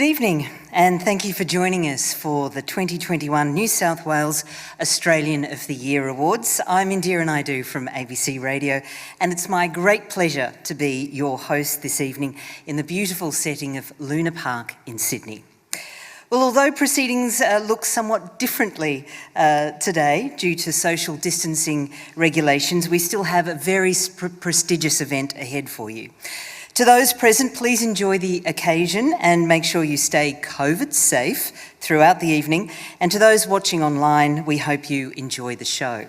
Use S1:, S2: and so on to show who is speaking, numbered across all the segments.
S1: Good evening, and thank you for joining us for the 2021 New South Wales Australian of the Year Awards. I'm Indira Naidu from ABC Radio, and it's my great pleasure to be your host this evening in the beautiful setting of Luna Park in Sydney. Well, although proceedings look somewhat differently today due to social distancing regulations, we still have a very prestigious event ahead for you. To those present, please enjoy the occasion and make sure you stay COVID safe throughout the evening. And to those watching online, we hope you enjoy the show.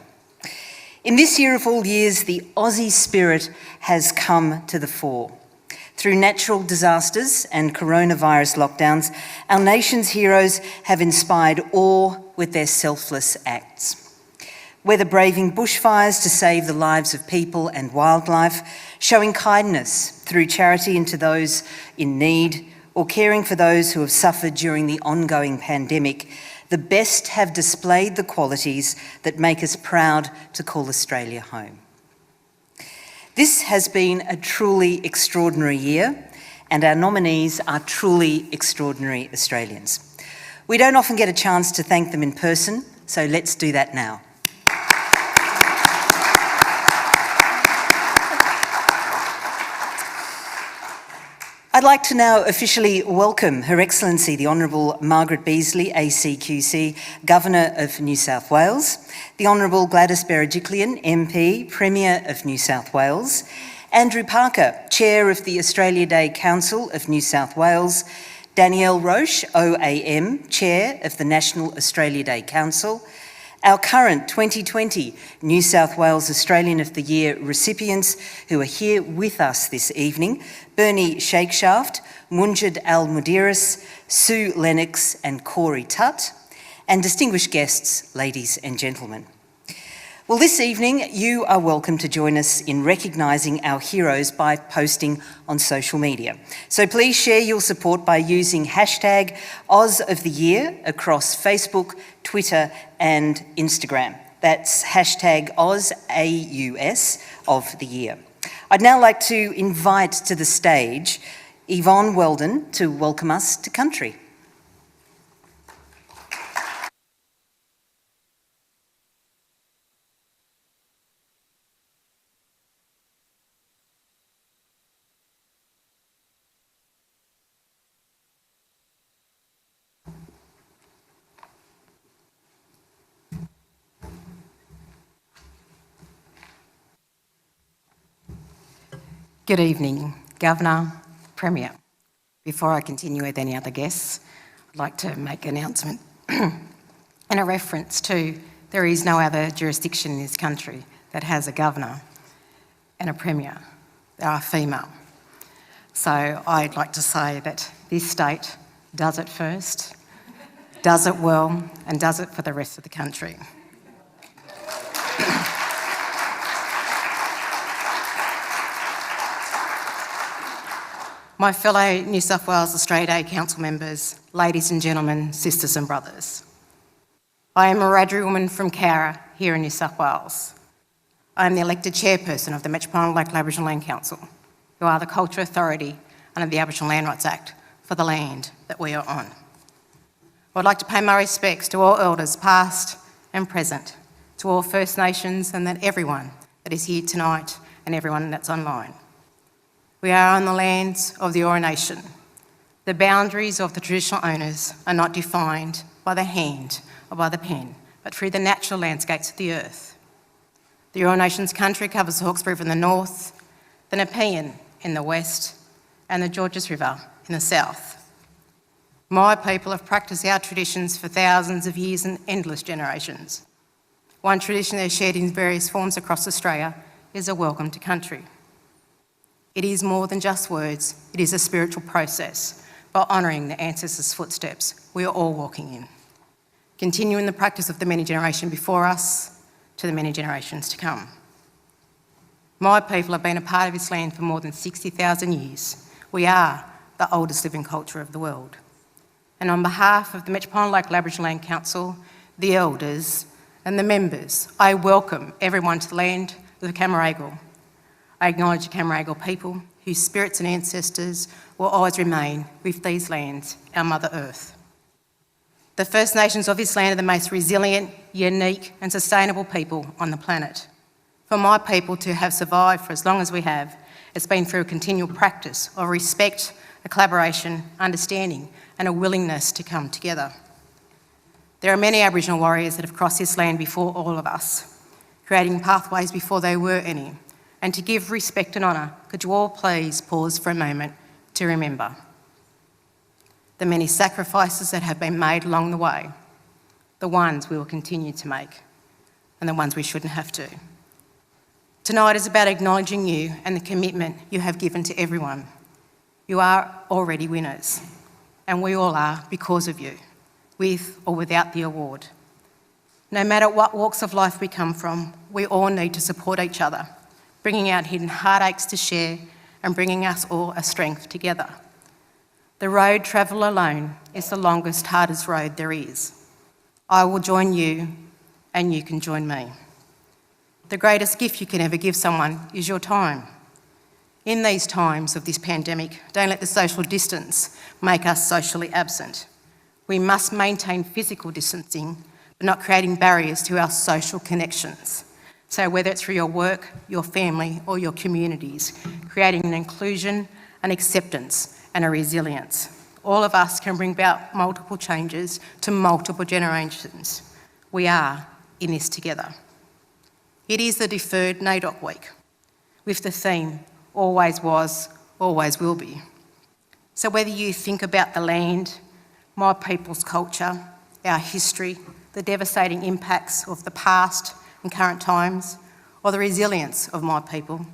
S1: In this year of all years, the Aussie Spirit has come to the fore. Through natural disasters and coronavirus lockdowns, our nation's heroes have inspired awe with their selfless acts. Whether braving bushfires to save the lives of people and wildlife, showing kindness through charity into those in need, or caring for those who have suffered during the ongoing pandemic, the best have displayed the qualities that make us proud to call Australia home. This has been a truly extraordinary year, and our nominees are truly extraordinary Australians. We don't often get a chance to thank them in person, so let's do that now. I'd like to now officially welcome Her Excellency the Honourable Margaret Beazley, ACQC, Governor of New South Wales, the Honourable Gladys Berejiklian, MP, Premier of New South Wales, Andrew Parker, Chair of the Australia Day Council of New South Wales, Danielle Roche, OAM, Chair of the National Australia Day Council, our current 2020 New South Wales Australian of the Year recipients who are here with us this evening, Bernie Shakeshaft, Munjid Al-Mudiris, Sue Lennox and Corey Tutt, and distinguished guests, ladies and gentlemen. Well, this evening you are welcome to join us in recognising our heroes by posting on social media. So please share your support by using hashtag #OzOfTheYear across Facebook, Twitter and Instagram. That's hashtag AUS of the year. I'd now like to invite to the stage Yvonne Weldon to welcome us to country.
S2: Good evening, Governor, Premier. Before I continue with any other guests, I'd like to make an announcement in a reference to there is no other jurisdiction in this country that has a Governor and a Premier that are female. So I'd like to say that this state does it first, does it well, and does it for the rest of the country. My fellow New South Wales Australia Day Council members, ladies and gentlemen, sisters and brothers. I am a Wiradjuri woman from Cowra here in New South Wales. I am the elected chairperson of the Metropolitan Local Aboriginal Land Council, who are the culture authority under the Aboriginal Land Rights Act for the land that we are on. I'd like to pay my respects to all elders past and present, to all First Nations and that everyone that is here tonight and everyone that's online. We are on the lands of the Eora Nation. The boundaries of the traditional owners are not defined by the hand or by the pen, but through the natural landscapes of the earth. The Eora Nation's country covers the Hawkesbury River in the north, the Nepean in the west, and the Georges River in the south. My people have practiced our traditions for thousands of years and endless generations. One tradition that is shared in various forms across Australia is a welcome to country. It is more than just words, it is a spiritual process by honouring the ancestors' footsteps we are all walking in, continuing the practice of the many generations before us to the many generations to come. My people have been a part of this land for more than 60,000 years. We are the oldest living culture of the world. And on behalf of the Metropolitan Local Aboriginal Land Council, the elders and the members, I welcome everyone to the land of the Cammeraygal. I acknowledge the Cammeraygal people whose spirits and ancestors will always remain with these lands, our Mother Earth. The First Nations of this land are the most resilient, unique and sustainable people on the planet. For my people to have survived for as long as we have, it's been through a continual practice of respect, a collaboration, understanding and a willingness to come together. There are many Aboriginal warriors that have crossed this land before all of us, creating pathways before there were any. And to give respect and honour, could you all please pause for a moment to remember the many sacrifices that have been made along the way, the ones we will continue to make, and the ones we shouldn't have to. Tonight is about acknowledging you and the commitment you have given to everyone. You are already winners, and we all are because of you, with or without the award. No matter what walks of life we come from, we all need to support each other, bringing out hidden heartaches to share and bringing us all a strength together. The road travelled alone is the longest, hardest road there is. I will join you and you can join me. The greatest gift you can ever give someone is your time. In these times of this pandemic, don't let the social distance make us socially absent. We must maintain physical distancing, but not creating barriers to our social connections. So whether it's through your work, your family, or your communities, creating an inclusion, an acceptance, and a resilience. All of us can bring about multiple changes to multiple generations. We are in this together. It is the deferred NAIDOC week, with the theme, always was, always will be. So whether you think about the land, my people's culture, our history, the devastating impacts of the past and current times, or the resilience of my people,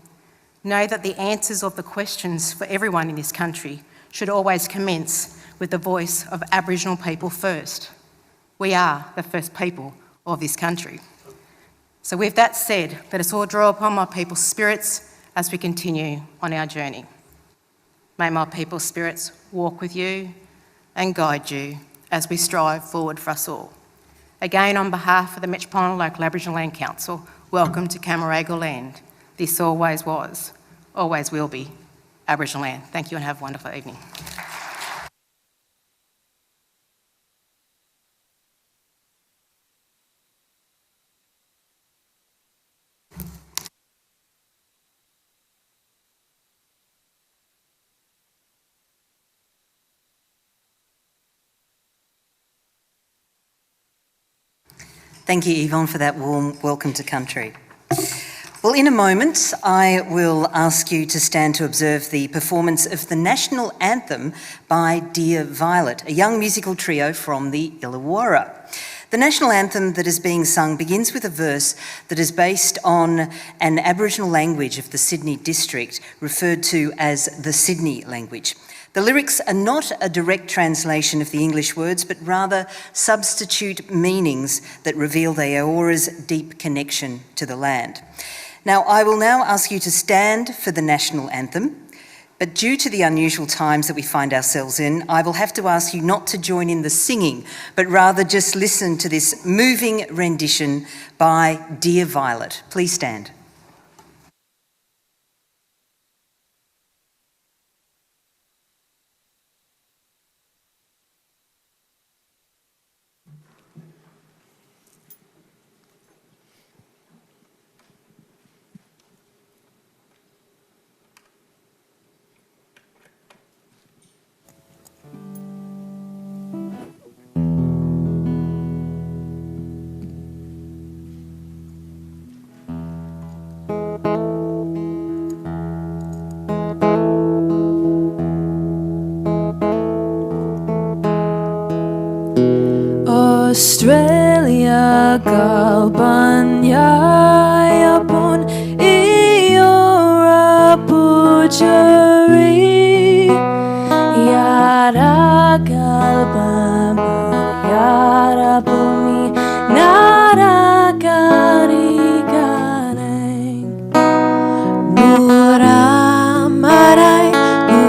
S2: know that the answers of the questions for everyone in this country should always commence with the voice of Aboriginal people first. We are the first people of this country. So with that said, let us all draw upon my people's spirits as we continue on our journey. May my people's spirits walk with you and guide you as we strive forward for us all. Again, on behalf of the Metropolitan Local Aboriginal Land Council, welcome to Camaragal land. This always was, always will be Aboriginal land. Thank you and have a wonderful evening.
S1: Thank you, Yvonne, for that warm welcome to country. Well, in a moment, I will ask you to stand to observe the performance of the National Anthem by Dear Violet, a young musical trio from the Illawarra. The National Anthem that is being sung begins with a verse that is based on an Aboriginal language of the Sydney district, referred to as the Sydney language. The lyrics are not a direct translation of the English words, but rather substitute meanings that reveal the Eora's deep connection to the land. Now, I will now ask you to stand for the National Anthem, but due to the unusual times that we find ourselves in, I will have to ask you not to join in the singing, but rather just listen to this moving rendition by Dear Violet. Please stand.
S3: Australia galbanya pun Eora pujari Yara galbam Yara puni Nara gari gareng Nura marai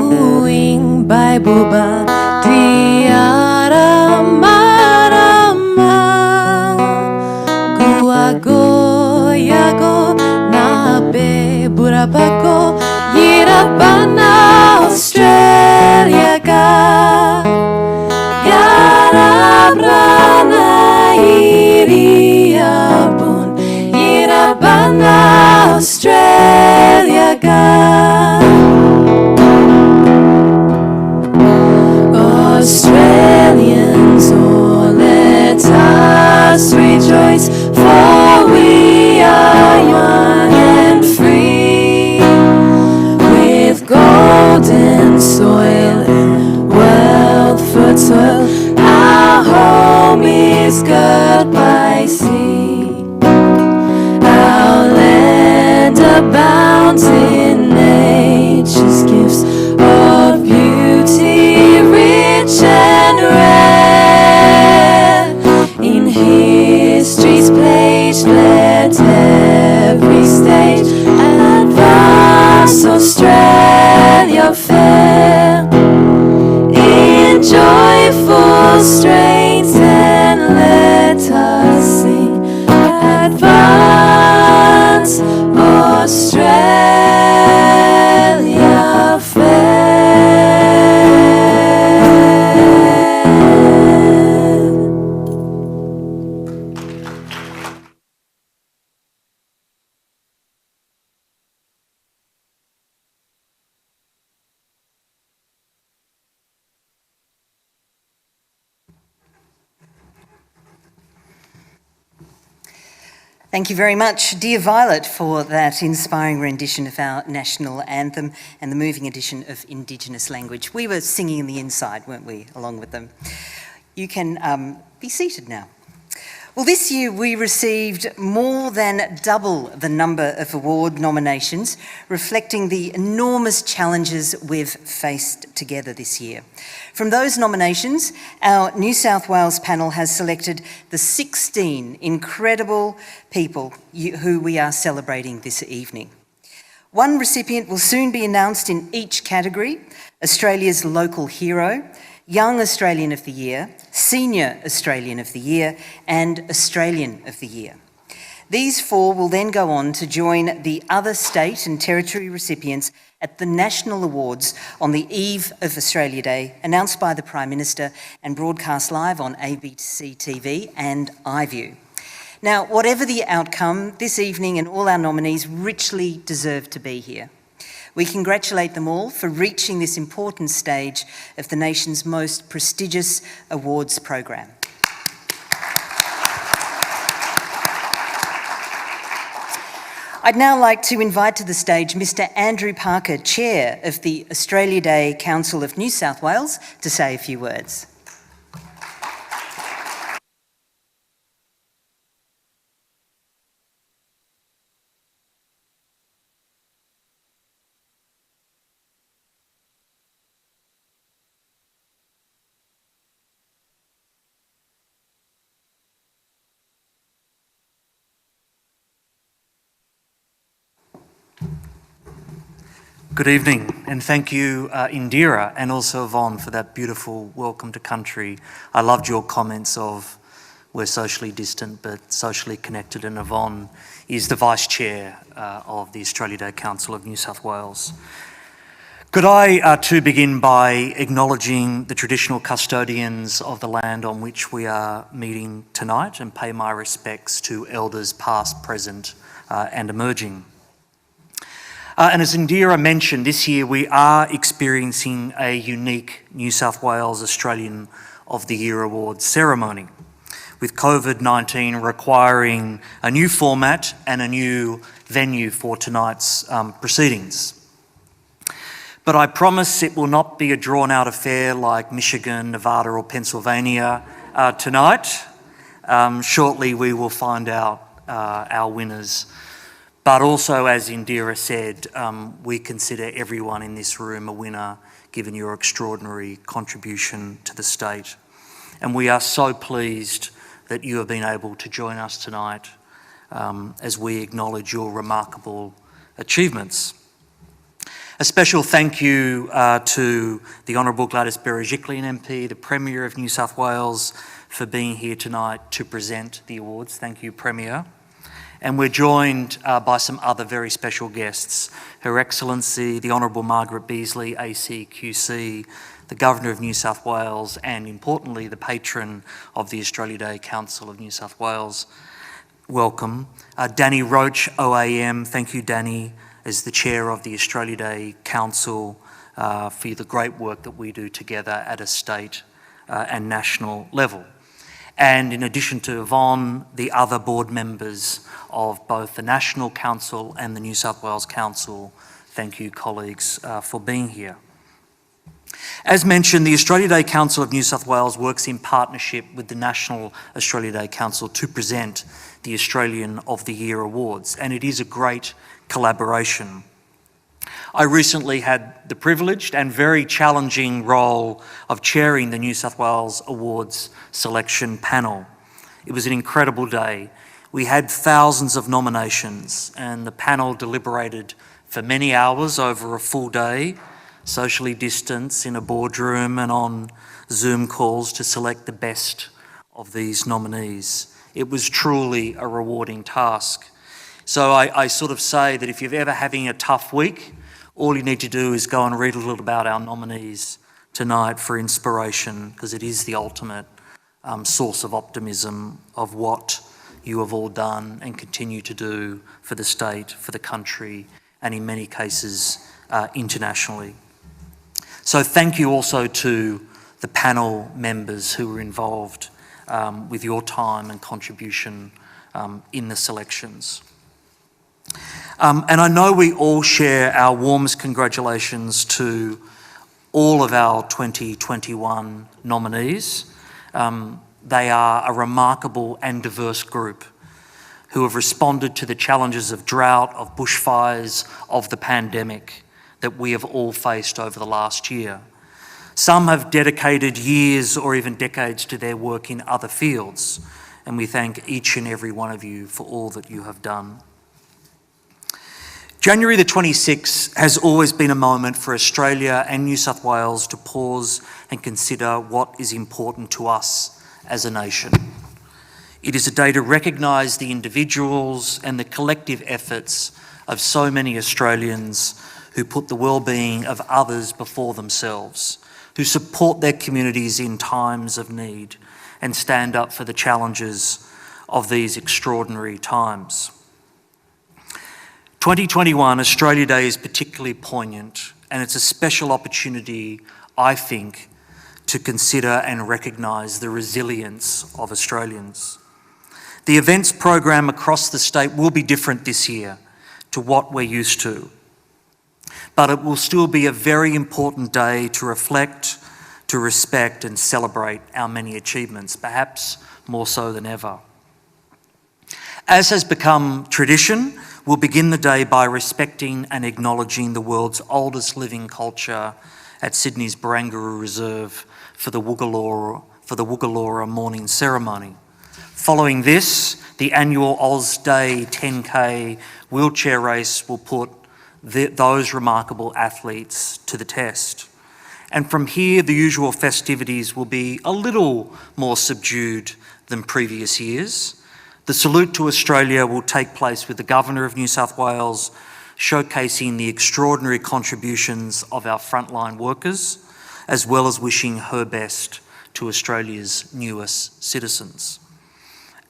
S3: Nuing by buba Tiara Goyago na be burabako yira Yarabana Australia ka Yarabrana Iriapun Yarabana Australia ka Australians, oh let us rejoice, for we are young and free, with golden soil and wealth for toil. Our home is girt by sea, our land abounds in nature's gifts of beauty, rich and rare. In history's page, let every stage advance Australia fair, in joyful strains, and let us sing, advance Australia fair.
S1: Thank you very much, dear Violet, for that inspiring rendition of our National Anthem and the moving edition of Indigenous language. We were singing in the inside, weren't we, along with them? You can be seated now. Well, this year we received more than double the number of award nominations, reflecting the enormous challenges we've faced together this year. From those nominations, our New South Wales panel has selected the 16 incredible people who we are celebrating this evening. One recipient will soon be announced in each category: Australia's Local Hero, Young Australian of the Year, Senior Australian of the Year, and Australian of the Year. These four will then go on to join the other state and territory recipients at the National Awards on the eve of Australia Day, announced by the Prime Minister and broadcast live on ABC TV and iView. Now, whatever the outcome, this evening and all our nominees richly deserve to be here. We congratulate them all for reaching this important stage of the nation's most prestigious awards program. I'd now like to invite to the stage Mr. Andrew Parker, Chair of the Australia Day Council of New South Wales, to say a few words.
S4: Good evening, and thank you, Indira, and also Yvonne, for that beautiful welcome to country. I loved your comments of we're socially distant but socially connected, and Yvonne is the Vice Chair of the Australia Day Council of New South Wales. Could I too begin by acknowledging the traditional custodians of the land on which we are meeting tonight, and pay my respects to elders past, present and emerging. And as Indira mentioned, this year we are experiencing a unique New South Wales Australian of the Year Awards ceremony, with COVID-19 requiring a new format and a new venue for tonight's proceedings. But I promise it will not be a drawn-out affair like Michigan, Nevada or Pennsylvania tonight. Shortly we will find out our winners. But also, as Indira said, we consider everyone in this room a winner, given your extraordinary contribution to the state. And we are so pleased that you have been able to join us tonight as we acknowledge your remarkable achievements. A special thank you to the Honourable Gladys Berejiklian MP, the Premier of New South Wales, for being here tonight to present the awards. Thank you, Premier. And we're joined by some other very special guests. Her Excellency, the Honourable Margaret Beazley, ACQC, the Governor of New South Wales, and importantly, the patron of the Australia Day Council of New South Wales. Welcome. Danny Roach, OAM, thank you, Danny, as the Chair of the Australia Day Council, for the great work that we do together at a state and national level. And in addition to Yvonne, the other board members of both the National Council and the New South Wales Council, thank you, colleagues, for being here. As mentioned, the Australia Day Council of New South Wales works in partnership with the National Australia Day Council to present the Australian of the Year Awards, and it is a great collaboration. I recently had the privileged and very challenging role of chairing the New South Wales Awards selection panel. It was an incredible day. We had thousands of nominations and the panel deliberated for many hours over a full day, socially distanced in a boardroom and on Zoom calls to select the best of these nominees. It was truly a rewarding task. So I sort of say that if you're ever having a tough week, all you need to do is go and read a little about our nominees tonight for inspiration, because it is the ultimate source of optimism of what you have all done and continue to do for the state, for the country, and in many cases internationally. So thank you also to the panel members who were involved with your time and contribution in the selections. And I know we all share our warmest congratulations to all of our 2021 nominees. They are a remarkable and diverse group who have responded to the challenges of drought, of bushfires, of the pandemic that we have all faced over the last year. Some have dedicated years or even decades to their work in other fields, and we thank each and every one of you for all that you have done. January the 26th has always been a moment for Australia and New South Wales to pause and consider what is important to us as a nation. It is a day to recognise the individuals and the collective efforts of so many Australians who put the well-being of others before themselves, who support their communities in times of need and stand up for the challenges of these extraordinary times. 2021 Australia Day is particularly poignant, and it's a special opportunity, I think, to consider and recognise the resilience of Australians. The events program across the state will be different this year to what we're used to, but it will still be a very important day to reflect, to respect and celebrate our many achievements, perhaps more so than ever. As has become tradition, we'll begin the day by respecting and acknowledging the world's oldest living culture at Sydney's Barangaroo Reserve for the Woogalora morning ceremony. Following this, the annual Oz Day 10K wheelchair race will put those remarkable athletes to the test. And from here, the usual festivities will be a little more subdued than previous years. The salute to Australia will take place with the Governor of New South Wales, showcasing the extraordinary contributions of our frontline workers, as well as wishing her best to Australia's newest citizens.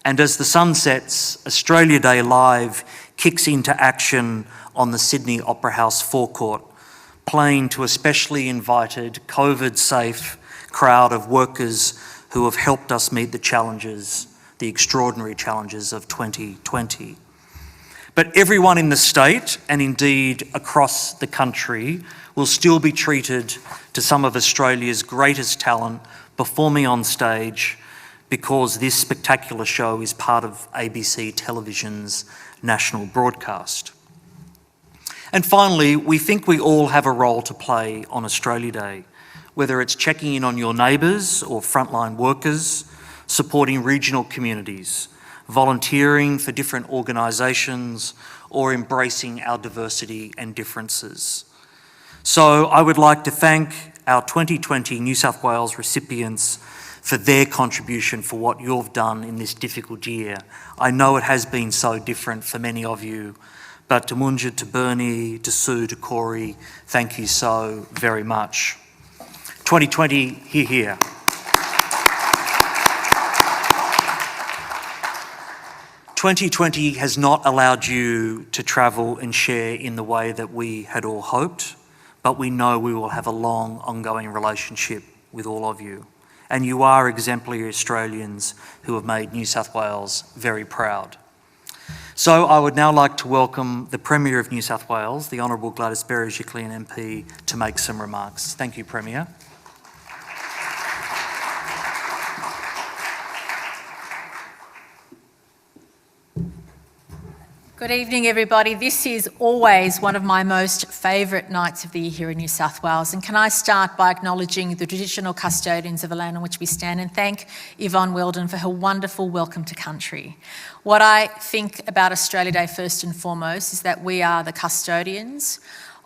S4: And as the sun sets, Australia Day Live kicks into action on the Sydney Opera House forecourt, playing to a specially invited, COVID-safe crowd of workers who have helped us meet the extraordinary challenges of 2020. But everyone in the state, and indeed across the country, will still be treated to some of Australia's greatest talent performing on stage, because this spectacular show is part of ABC Television's national broadcast. And finally, we think we all have a role to play on Australia Day, whether it's checking in on your neighbours or frontline workers, supporting regional communities, volunteering for different organisations, or embracing our diversity and differences. So I would like to thank our 2020 New South Wales recipients for their contribution for what you've done in this difficult year. I know it has been so different for many of you, but to Munja, to Bernie, to Sue, to Corey, thank you so very much. 2020, here. 2020 has not allowed you to travel and share in the way that we had all hoped, but we know we will have a long, ongoing relationship with all of you. And you are exemplary Australians who have made New South Wales very proud. So I would now like to welcome the Premier of New South Wales, the Honourable Gladys Berejiklian MP, to make some remarks. Thank you, Premier.
S5: Good evening, everybody. This is always one of my most favourite nights of the year here in New South Wales. And can I start by acknowledging the traditional custodians of the land on which we stand and thank Yvonne Weldon for her wonderful welcome to country. What I think about Australia Day first and foremost is that we are the custodians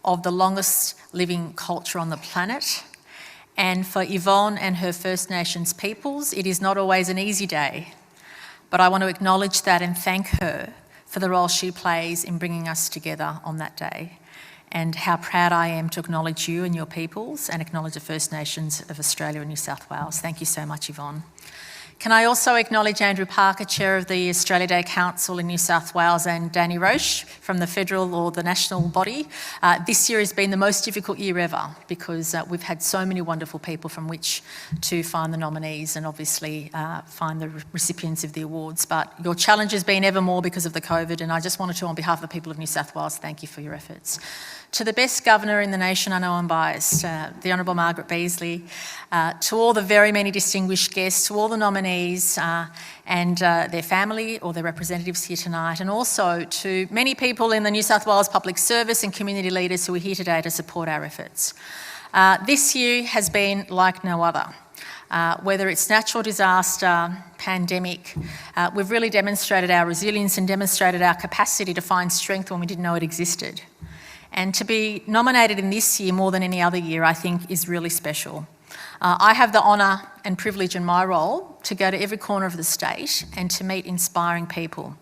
S5: of the longest living culture on the planet. And for Yvonne and her First Nations peoples, it is not always an easy day. But I want to acknowledge that and thank her for the role she plays in bringing us together on that day, and how proud I am to acknowledge you and your peoples and acknowledge the First Nations of Australia and New South Wales. Thank you so much, Yvonne. Can I also acknowledge Andrew Parker, Chair of the Australia Day Council in New South Wales, and Danny Roche from the federal or the national body. This year has been the most difficult year ever because we've had so many wonderful people from which to find the nominees and obviously find the recipients of the awards. But your challenge has been ever more because of the COVID, and I just wanted to, on behalf of the people of New South Wales, thank you for your efforts. To the best governor in the nation, I know I'm biased, the Honourable Margaret Beazley, to all the very many distinguished guests, to all the nominees and their family or their representatives here tonight, and also to many people in the New South Wales Public Service and community leaders who are here today to support our efforts. This year has been like no other. Whether it's natural disaster, pandemic, we've really demonstrated our resilience and demonstrated our capacity to find strength when we didn't know it existed. And to be nominated in this year more than any other year, I think, is really special. I have the honour and privilege in my role to go to every corner of the state and to meet inspiring people.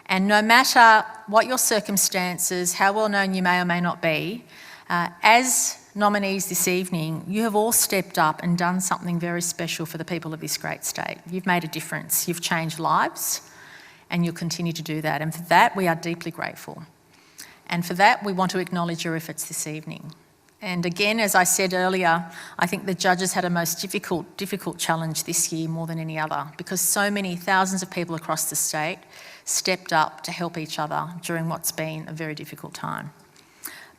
S5: And no matter what your circumstances, how well known you may or may not be, as nominees this evening, you have all stepped up and done something very special for the people of this great state. You've made a difference, you've changed lives, and you'll continue to do that. And for that, we are deeply grateful. And for that, we want to acknowledge your efforts this evening. And again, as I said earlier, I think the judges had a most difficult challenge this year more than any other, because so many thousands of people across the state stepped up to help each other during what's been a very difficult time.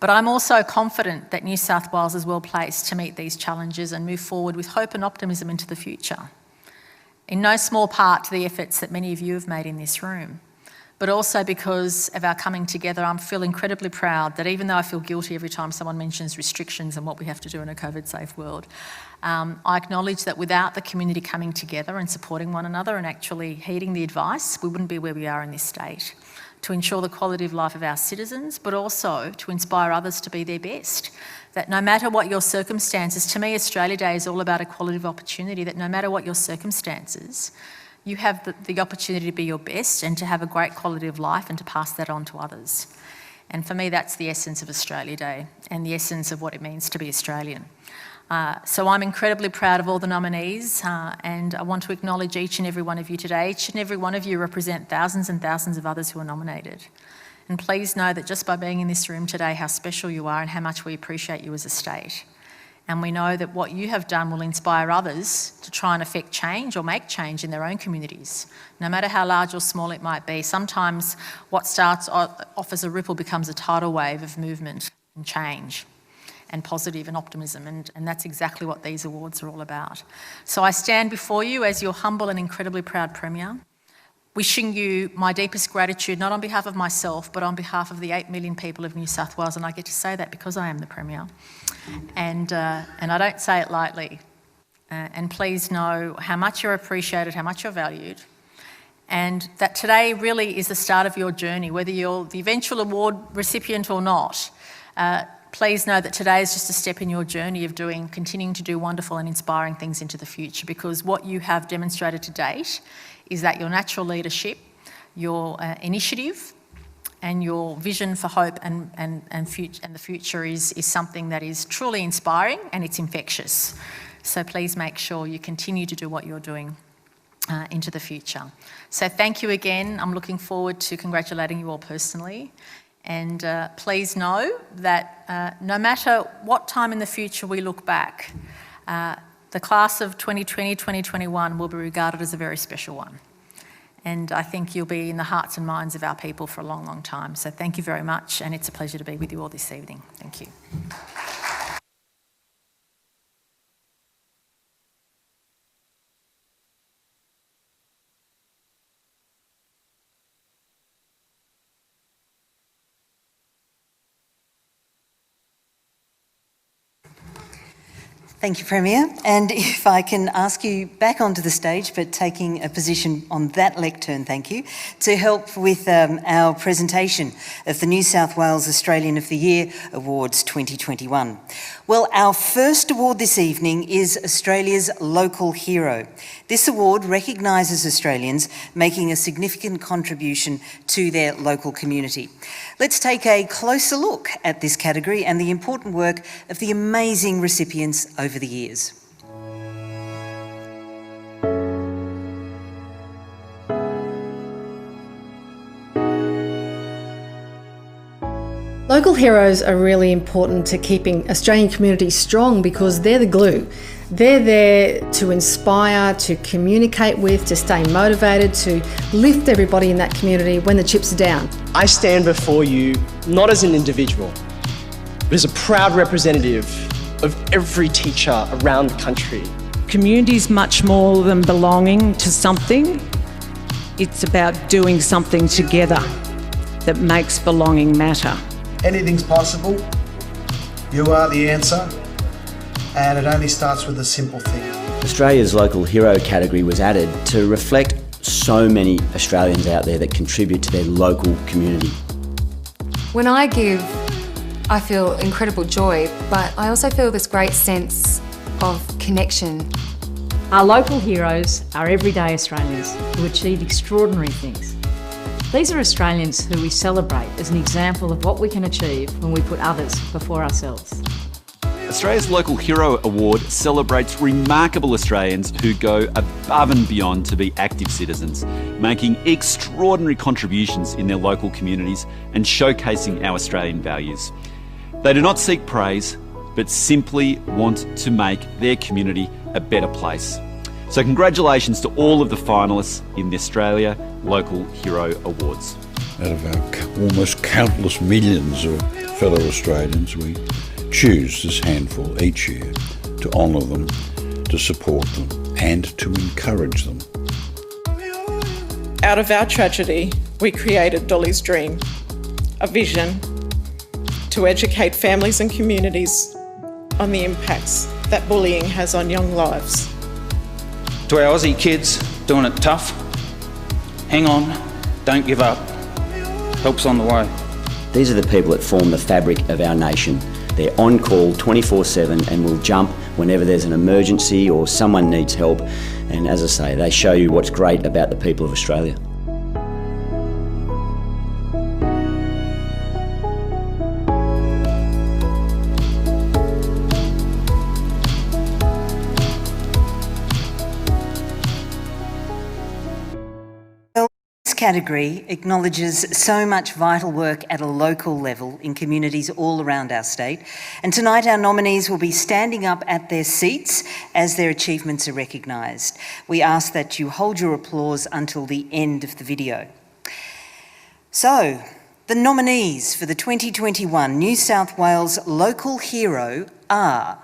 S5: But I'm also confident that New South Wales is well placed to meet these challenges and move forward with hope and optimism into the future. In no small part to the efforts that many of you have made in this room, but also because of our coming together, I feel incredibly proud that even though I feel guilty every time someone mentions restrictions and what we have to do in a COVID-safe world, I acknowledge that without the community coming together and supporting one another and actually heeding the advice, we wouldn't be where we are in this state, to ensure the quality of life of our citizens, but also to inspire others to be their best. That no matter what your circumstances, to me Australia Day is all about equality of opportunity, that no matter what your circumstances, you have the opportunity to be your best and to have a great quality of life and to pass that on to others. And for me, that's the essence of Australia Day and the essence of what it means to be Australian. So I'm incredibly proud of all the nominees and I want to acknowledge each and every one of you today. Each and every one of you represent thousands and thousands of others who are nominated. And please know that just by being in this room today, how special you are and how much we appreciate you as a state. And we know that what you have done will inspire others to try and affect change or make change in their own communities, no matter how large or small it might be. Sometimes what starts off as a ripple becomes a tidal wave of movement and change and positive and optimism, and that's exactly what these awards are all about. So I stand before you as your humble and incredibly proud Premier, wishing you my deepest gratitude, not on behalf of myself, but on behalf of the 8 million people of New South Wales, and I get to say that because I am the Premier. And I don't say it lightly. And please know how much you're appreciated, how much you're valued, and that today really is the start of your journey, whether you're the eventual award recipient or not. please know that today is just a step in your journey of continuing to do wonderful and inspiring things into the future, because what you have demonstrated to date is that your natural leadership, your initiative and your vision for hope and the future is something that is truly inspiring, and it's infectious. So please make sure you continue to do what you're doing into the future. So thank you again. I'm looking forward to congratulating you all personally. And please know that no matter what time in the future we look back, the class of 2020-2021 will be regarded as a very special one. And I think you'll be in the hearts and minds of our people for a long, long time. So thank you very much, and it's a pleasure to be with you all this evening. Thank you.
S1: Thank you, Premier. And if I can ask you back onto the stage, but taking a position on that lectern, thank you, to help with our presentation of the New South Wales Australian of the Year Awards 2021. Well, our first award this evening is Australia's Local Hero. This award recognises Australians making a significant contribution to their local community. Let's take a closer look at this category and the important work of the amazing recipients over the years.
S6: Local heroes are really important to keeping Australian communities strong because they're the glue. They're there to inspire, to communicate with, to stay motivated, to lift everybody in that community when the chips are down.
S7: I stand before you not as an individual, but as a proud representative of every teacher around the country.
S8: Community's much more than belonging to something. It's about doing something together that makes belonging matter.
S9: Anything's possible. You are the answer. And it only starts with a simple thing.
S10: Australia's Local Hero category was added to reflect so many Australians out there that contribute to their local community.
S11: When I give, I feel incredible joy, but I also feel this great sense of connection.
S12: Our local heroes are everyday Australians who achieve extraordinary things. These are Australians who we celebrate as an example of what we can achieve when we put others before ourselves.
S13: Australia's Local Hero Award celebrates remarkable Australians who go above and beyond to be active citizens, making extraordinary contributions in their local communities and showcasing our Australian values. They do not seek praise, but simply want to make their community a better place. So congratulations to all of the finalists in the Australia Local Hero Awards.
S14: Out of our almost countless millions of fellow Australians, we choose this handful each year to honour them, to support them and to encourage them.
S15: Out of our tragedy, we created Dolly's dream, a vision to educate families and communities on the impacts that bullying has on young lives.
S16: To our Aussie kids doing it tough, hang on, don't give up, help's on the way.
S10: These are the people that form the fabric of our nation. They're on call 24/7 and will jump whenever there's an emergency or someone needs help. And as I say, they show you what's great about the people of Australia.
S1: Category acknowledges so much vital work at a local level in communities all around our state. And tonight our nominees will be standing up at their seats as their achievements are recognised. We ask that you hold your applause until the end of the video. So, the nominees for the 2021 New South Wales Local Hero are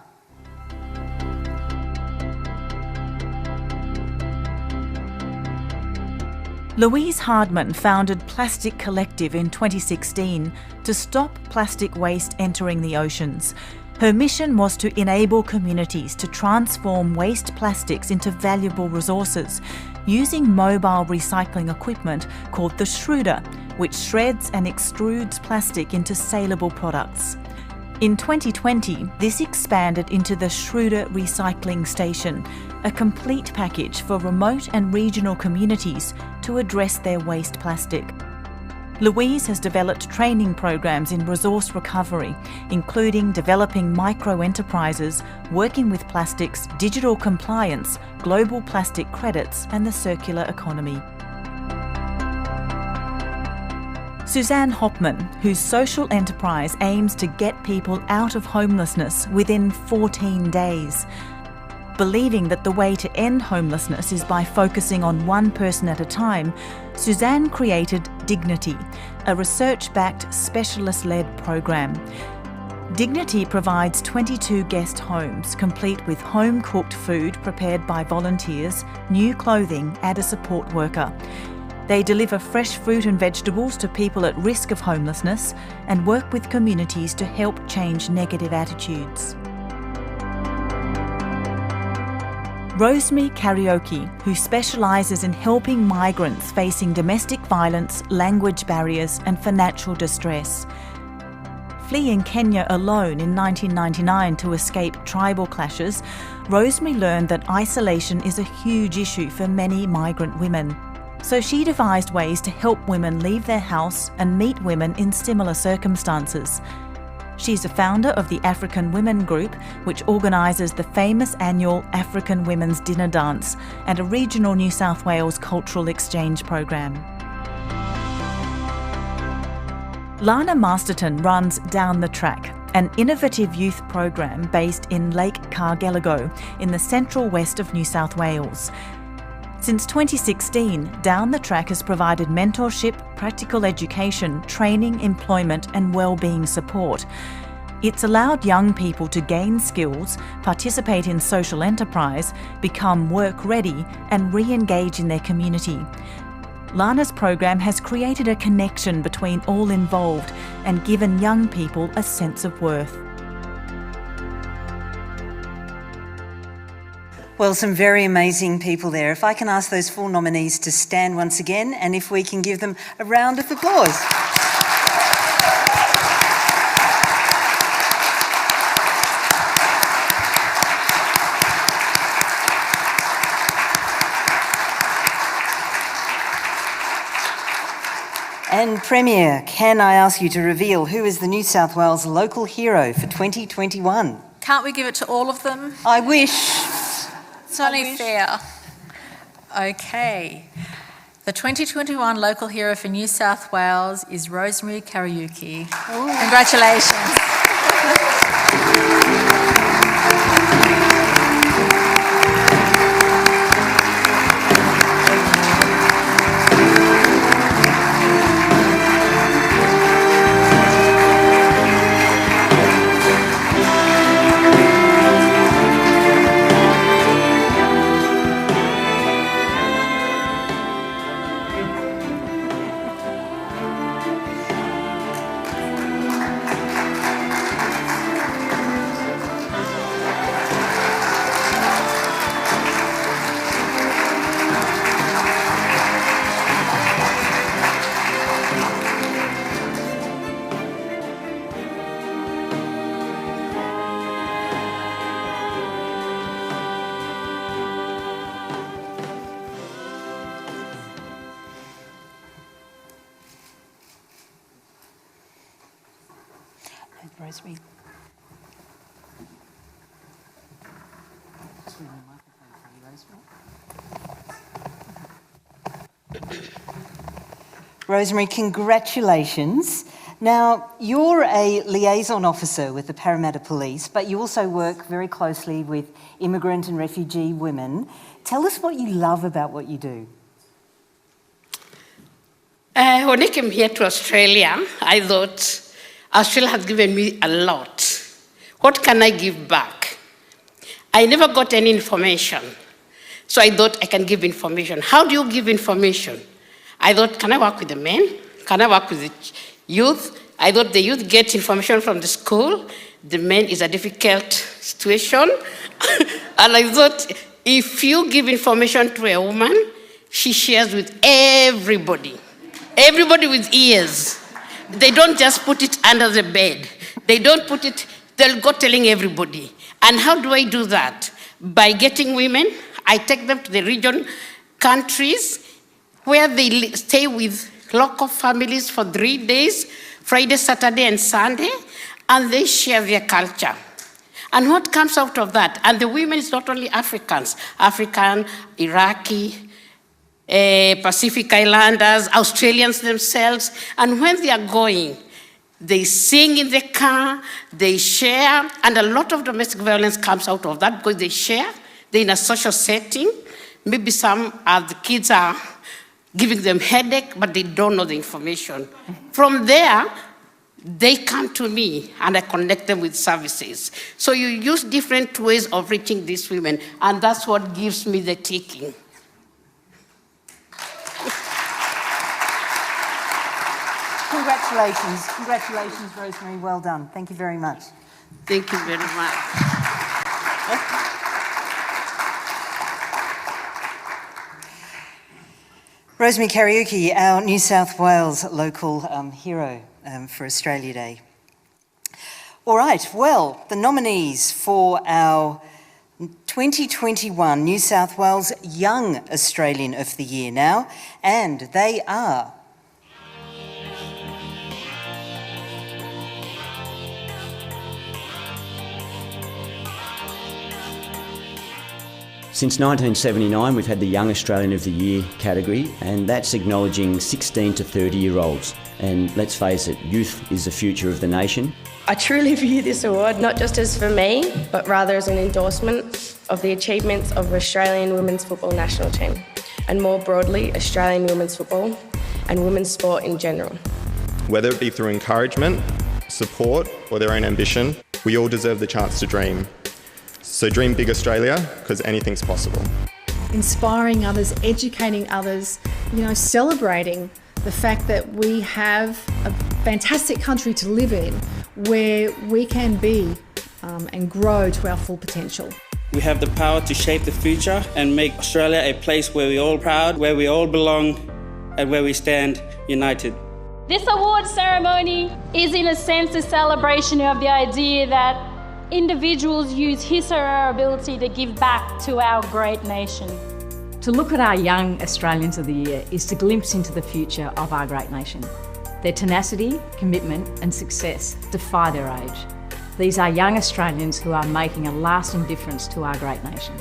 S17: Louise Hardman founded Plastic Collective in 2016 to stop plastic waste entering the oceans. Her mission was to enable communities to transform waste plastics into valuable resources using mobile recycling equipment called the Shrooder, which shreds and extrudes plastic into saleable products. In 2020, this expanded into the Schroeder Recycling Station, a complete package for remote and regional communities to address their waste plastic. Louise has developed training programs in resource recovery, including developing micro-enterprises, working with plastics, digital compliance, global plastic credits and the circular economy. Suzanne Hopman, whose social enterprise aims to get people out of homelessness within 14 days. Believing that the way to end homelessness is by focusing on one person at a time, Suzanne created Dignity, a research-backed, specialist-led program. Dignity provides 22 guest homes, complete with home-cooked food prepared by volunteers, new clothing and a support worker. They deliver fresh fruit and vegetables to people at risk of homelessness and work with communities to help change negative attitudes. Rosemary Karaoke, who specialises in helping migrants facing domestic violence, language barriers and financial distress. Fleeing Kenya alone in 1999 to escape tribal clashes, Rosemary learned that isolation is a huge issue for many migrant women. So she devised ways to help women leave their house and meet women in similar circumstances. She's a founder of the African Women Group, which organises the famous annual African Women's Dinner Dance and a regional New South Wales cultural exchange program. Lana Masterton runs Down the Track, an innovative youth program based in Lake Cargelligo in the central west of New South Wales. Since 2016, Down the Track has provided mentorship, practical education, training, employment and wellbeing support. It's allowed young people to gain skills, participate in social enterprise, become work-ready and re-engage in their community. Lana's program has created a connection between all involved and given young people a sense of worth.
S1: Well, some very amazing people there. If I can ask those 4 nominees to stand once again, and if we can give them a round of applause. And Premier, can I ask you to reveal who is the New South Wales local hero for 2021?
S5: Can't we give it to all of them?
S1: I wish.
S5: It's only fair. Okay. The 2021 local hero for New South Wales is Rosemary Karaoke. Congratulations. Rosemary. Rosemary, congratulations. Now, you're a liaison officer with the Parramatta Police, but you also work very closely with immigrant and refugee women. Tell us what you love about what you do.
S18: When I came here to Australia, I thought Australia has given me a lot. What can I give back? I never got any information. So I thought I can give information. How do you give information? I thought, can I work with the men? Can I work with the youth? I thought the youth get information from the school. The men is a difficult situation. And I thought, if you give information to a woman, she shares with everybody. Everybody with ears. They don't just put it under the bed. They don't put it, they'll go telling everybody. And how do I do that? By getting women, I take them to the region countries where they stay with local families for 3 days, Friday, Saturday, and Sunday, and they share their culture. And what comes out of that? And the women is not only Africans, African, Iraqi, Pacific Islanders, Australians themselves. And when they are going, they sing in the car, they share, and a lot of domestic violence comes out of that because they share, they're in a social setting. Maybe some of the kids are giving them headache, but they don't know the information. From there, they come to me and I connect them with services. So you use different ways of reaching these women, and that's what gives me the clicking.
S1: Congratulations. Congratulations, Rosemary. Well done. Thank you very much.
S18: Thank you very much.
S1: Rosemary Karaoke, our New South Wales local hero for Australia Day. All right, well, the nominees for our 2021 New South Wales Young Australian of the Year now, and they are...
S10: Since 1979, we've had the Young Australian of the Year category, and that's acknowledging 16 to 30-year-olds. And let's face it, youth is the future of the nation.
S19: I truly view this award not just as for me, but rather as an endorsement of the achievements of Australian women's football national team, and more broadly, Australian women's football and women's sport in general.
S20: Whether it be through encouragement, support, or their own ambition, we all deserve the chance to dream. So dream big, Australia, because anything's possible.
S6: Inspiring others, educating others, celebrating the fact that we have a fantastic country to live in where we can be and grow to our full potential.
S21: We have the power to shape the future and make Australia a place where we're all proud, where we all belong, and where we stand united.
S22: This award ceremony is in a sense a celebration of the idea that individuals use his or her ability to give back to our great nation.
S12: To look at our Young Australians of the Year is to glimpse into the future of our great nation. Their tenacity, commitment and success defy their age. These are young Australians who are making a lasting difference to our great nation.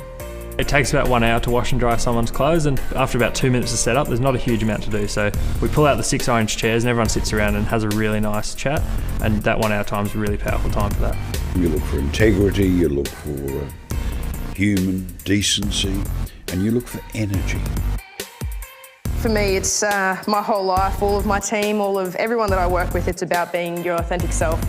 S23: It takes about 1 hour to wash and dry someone's clothes, and after about 2 minutes to set up, there's not a huge amount to do. So we pull out the 6 orange chairs and everyone sits around and has a really nice chat, and that 1 hour time is a really powerful time for that.
S14: You look for integrity, you look for human decency, and you look for energy.
S24: For me, it's my whole life, all of my team, all of everyone that I work with, it's about being your authentic self.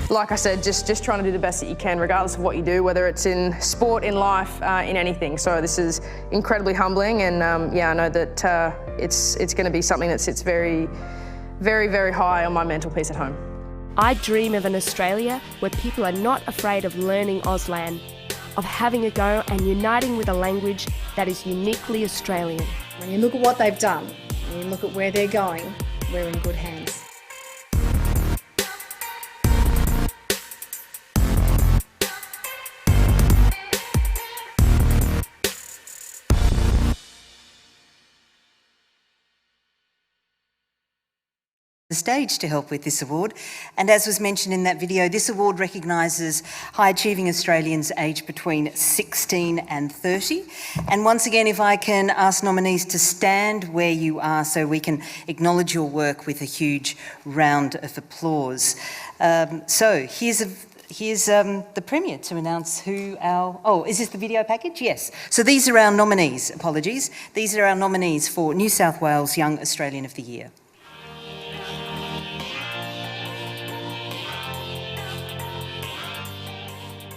S24: Like I said, just trying to do the best that you can, regardless of what you do, whether it's in sport, in life, in anything. So this is incredibly humbling, and I know that it's going to be something that sits very, very, very high on my mental peace at home.
S25: I dream of an Australia where people are not afraid of learning Auslan, of having a go and uniting with a language that is uniquely Australian.
S6: When you look at what they've done, and you look at where they're going, we're in good hands.
S1: The stage to help with this award, and as was mentioned in that video, this award recognises high achieving Australians aged between 16 and 30. And once again, if I can ask nominees to stand where you are so we can acknowledge your work with a huge round of applause. So here's the Premier to announce who our... Oh, is this the video package? Yes. So these are our nominees, apologies. These are our nominees for New South Wales Young Australian of the Year.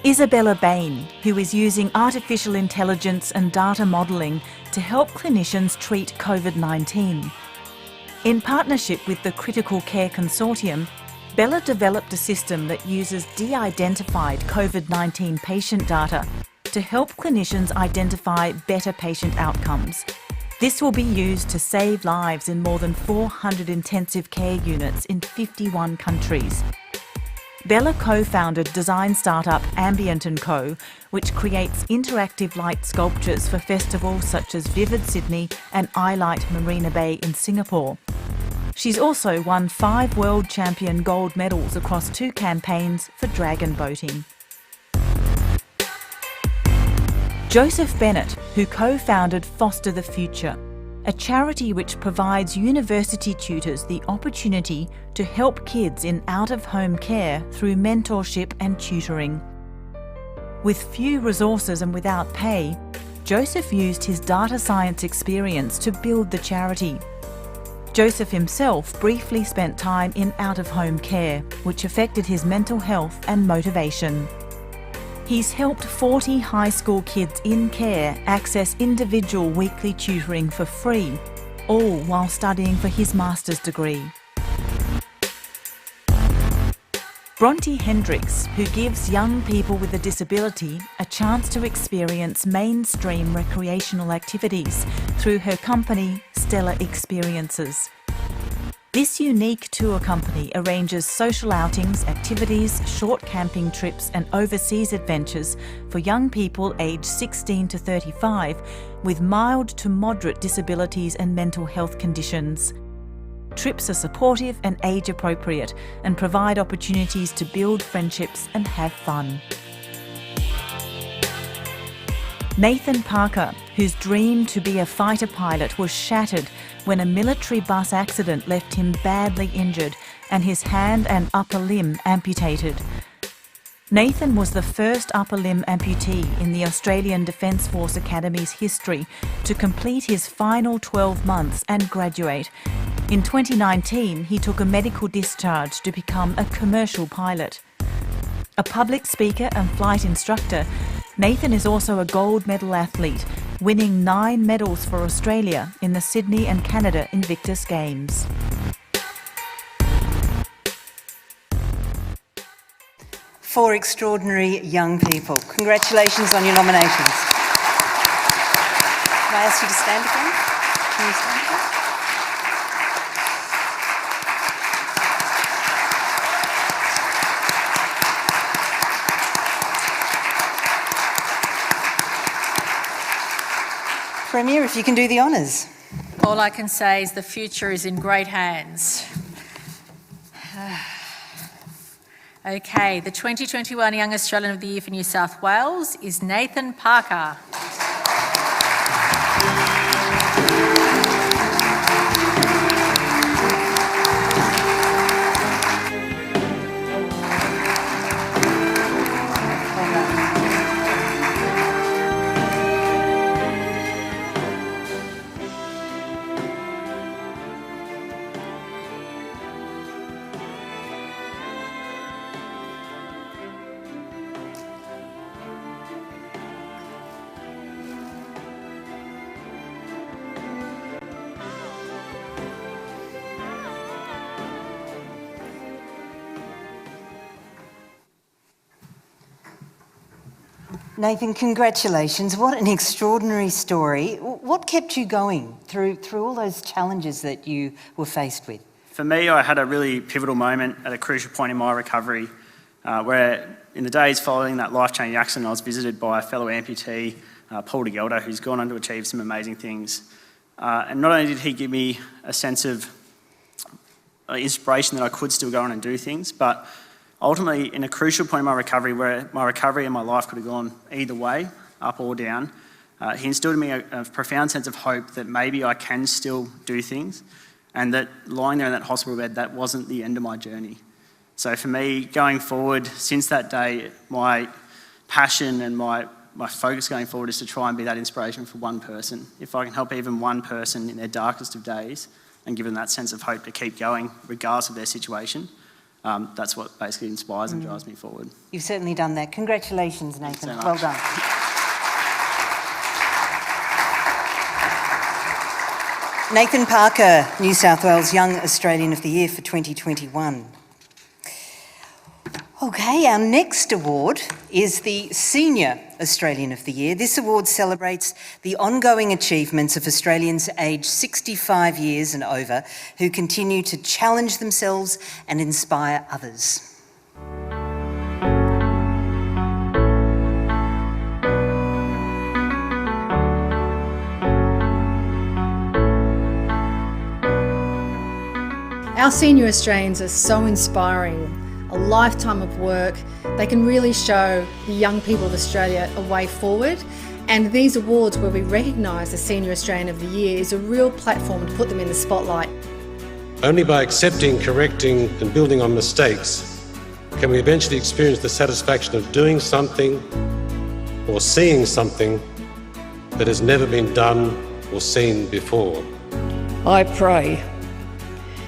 S17: Isabel Reed, who is using artificial intelligence and data modelling to help clinicians treat COVID-19. In partnership with the Critical Care Consortium, Bella developed a system that uses de-identified COVID-19 patient data to help clinicians identify better patient outcomes. This will be used to save lives in more than 400 intensive care units in 51 countries. Bella co-founded design startup Ambient & Co, which creates interactive light sculptures for festivals such as Vivid Sydney and iLight Marina Bay in Singapore. She's also won 5 world champion gold medals across 2 campaigns for dragon boating. Joseph Bennett, who co-founded Foster the Future, a charity which provides university tutors the opportunity to help kids in out-of-home care through mentorship and tutoring. With few resources and without pay, Joseph used his data science experience to build the charity. Joseph himself briefly spent time in out-of-home care, which affected his mental health and motivation. He's helped 40 high school kids in care access individual weekly tutoring for free, all while studying for his master's degree. Bronte Hendricks, who gives young people with a disability a chance to experience mainstream recreational activities through her company, Stellar Experiences. This unique tour company arranges social outings, activities, short camping trips and overseas adventures for young people aged 16 to 35 with mild to moderate disabilities and mental health conditions. Trips are supportive and age appropriate and provide opportunities to build friendships and have fun. Nathan Parker, whose dream to be a fighter pilot was shattered when a military bus accident left him badly injured and his hand and upper limb amputated. Nathan was the first upper limb amputee in the Australian Defence Force Academy's history to complete his final 12 months and graduate. In 2019, he took a medical discharge to become a commercial pilot. A public speaker and flight instructor, Nathan is also a gold medal athlete, winning 9 medals for Australia in the Sydney and Canada Invictus Games.
S1: Four extraordinary young people. Congratulations on your nominations. Can I ask you to stand again? Can you stand again? Premier, if you can do the honours.
S5: All I can say is the future is in great hands. Okay, the 2021 Young Australian of the Year for New South Wales is Nathan Parker.
S1: Nathan, congratulations. What an extraordinary story. What kept you going through all those challenges that you were faced with?
S2: For me, I had a really pivotal moment at a crucial point in my recovery where in the days following that life-changing accident, I was visited by a fellow amputee, Paul de Gelder, who's gone on to achieve some amazing things. And not only did he give me a sense of inspiration that I could still go on and do things, but ultimately, in a crucial point in my recovery where my recovery and my life could have gone either way, up or down, he instilled in me a profound sense of hope that maybe I can still do things and that lying there in that hospital bed, that wasn't the end of my journey. So for me, going forward, since that day, my passion and my focus going forward is to try and be that inspiration for one person. If I can help even one person in their darkest of days and give them that sense of hope to keep going regardless of their situation, that's what basically inspires and drives me forward.
S1: You've certainly done that. Congratulations, Nathan.
S2: Thanks so
S1: Well
S2: much.
S1: done. Nathan Parker, New South Wales Young Australian of the Year for 2021. Okay, our next award is the Senior Australian of the Year. This award celebrates the ongoing achievements of Australians aged 65 years and over who continue to challenge themselves and inspire others.
S6: Our senior Australians are so inspiring. A lifetime of work. They can really show the young people of Australia a way forward. And these awards where we recognise the Senior Australian of the Year is a real platform to put them in the spotlight.
S3: Only by accepting, correcting and building on mistakes can we eventually experience the satisfaction of doing something or seeing something that has never been done or seen before.
S4: I pray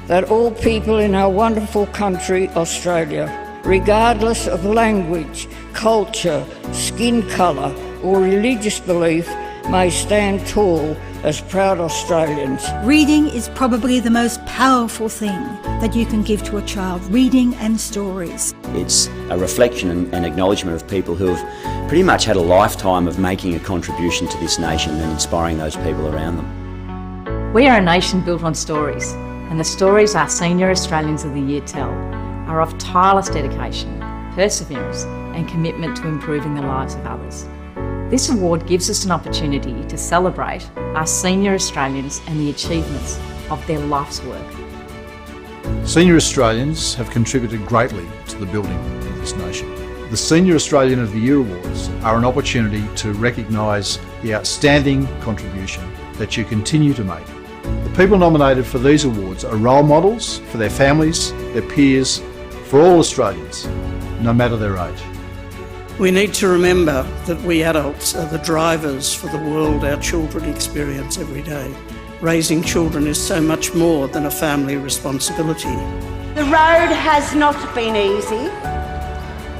S4: that all people in our wonderful country, Australia, regardless of language, culture, skin colour or religious belief, may stand tall as proud Australians.
S7: Reading is probably the most powerful thing that you can give to a child, reading and stories.
S10: It's a reflection and acknowledgement of people who have pretty much had a lifetime of making a contribution to this nation and inspiring those people around them.
S12: We are a nation built on stories, and the stories our Senior Australians of the Year tell are of tireless dedication, perseverance and commitment to improving the lives of others. This award gives us an opportunity to celebrate our Senior Australians and the achievements of their life's work.
S8: Senior Australians have contributed greatly to the building of this nation. The Senior Australian of the Year Awards are an opportunity to recognise the outstanding contribution that you continue to make. The people nominated for these awards are role models for their families, their peers, for all Australians, no matter their age.
S9: We need to remember that we adults are the drivers for the world our children experience every day. Raising children is so much more than a family responsibility.
S26: The road has not been easy,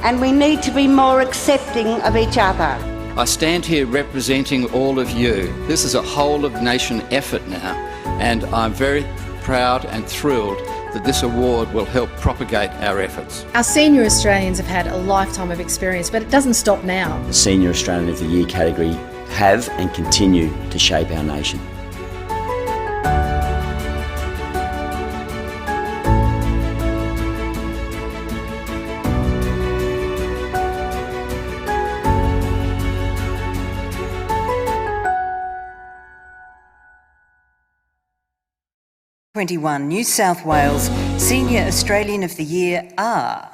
S26: and we need to be more accepting of each other.
S27: I stand here representing all of you. This is a whole-of-nation effort now, and I'm very proud and thrilled that this award will help propagate our efforts.
S6: Our Senior Australians have had a lifetime of experience, but it doesn't stop now.
S10: The Senior Australian of the Year category have and continue to shape our nation.
S1: New South Wales Senior Australian of the Year are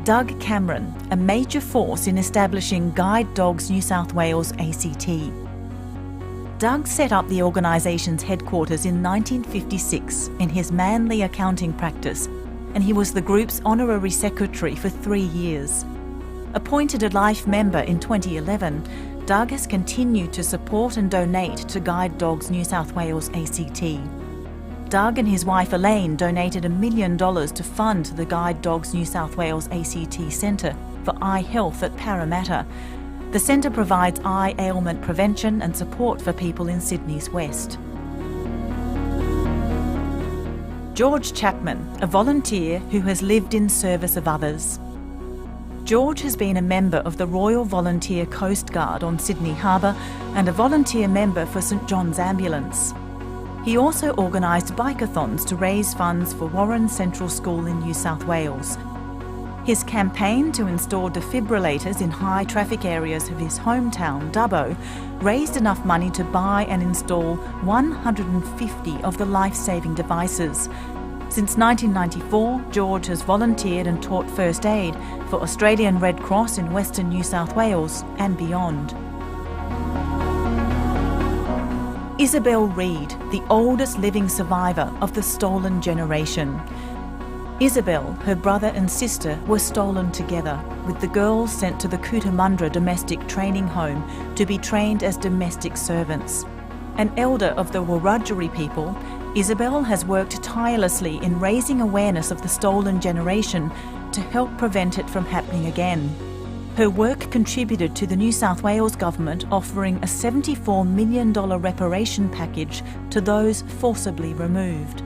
S17: Doug Cameron, a major force in establishing Guide Dogs New South Wales ACT. Doug set up the organisation's headquarters in 1956 in his Manly accounting practice, and he was the group's honorary secretary for 3 years. Appointed a life member in 2011, Doug has continued to support and donate to Guide Dogs New South Wales ACT. Doug and his wife Elaine donated $1 million to fund the Guide Dogs New South Wales ACT Centre for Eye Health at Parramatta. The centre provides eye ailment prevention and support for people in Sydney's west. George Chapman, a volunteer who has lived in service of others. George has been a member of the Royal Volunteer Coast Guard on Sydney Harbour and a volunteer member for St John's Ambulance. He also organised bikeathons to raise funds for Warren Central School in New South Wales. His campaign to install defibrillators in high traffic areas of his hometown, Dubbo, raised enough money to buy and install 150 of the life-saving devices. Since 1994, George has volunteered and taught first aid for Australian Red Cross in Western New South Wales and beyond. Isabel Reed, the oldest living survivor of the stolen generation. Isabel, her brother and sister were stolen together, with the girls sent to the Cootamundra Domestic Training Home to be trained as domestic servants. An elder of the Wiradjuri people, Isabel has worked tirelessly in raising awareness of the stolen generation to help prevent it from happening again. Her work contributed to the New South Wales Government offering a $74 million reparation package to those forcibly removed.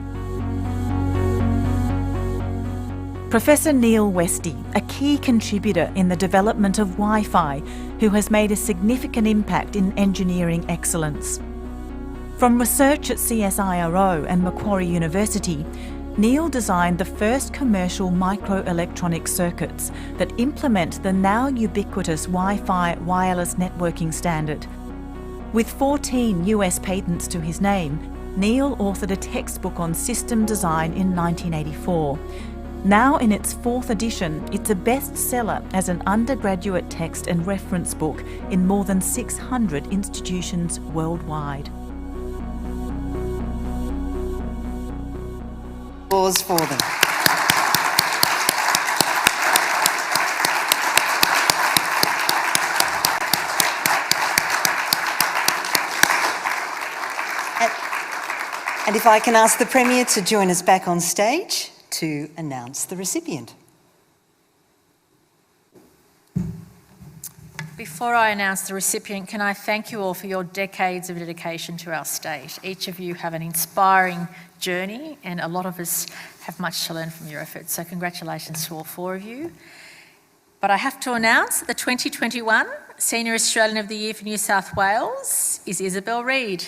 S17: Professor Neil Westy, a key contributor in the development of Wi-Fi, who has made a significant impact in engineering excellence. From research at CSIRO and Macquarie University, Neil designed the first commercial microelectronic circuits that implement the now ubiquitous Wi-Fi wireless networking standard. With 14 US patents to his name, Neil authored a textbook on system design in 1984. Now in its 4th edition, it's a bestseller as an undergraduate text and reference book in more than 600 institutions worldwide.
S1: Applause for them. And if I can ask the Premier to join us back on stage to announce the recipient.
S5: Before I announce the recipient, can I thank you all for your decades of dedication to our state. Each of you have an inspiring journey and a lot of us have much to learn from your efforts. So congratulations to all 4 of you. But I have to announce that the 2021 Senior Australian of the Year for New South Wales is Isabel Reed.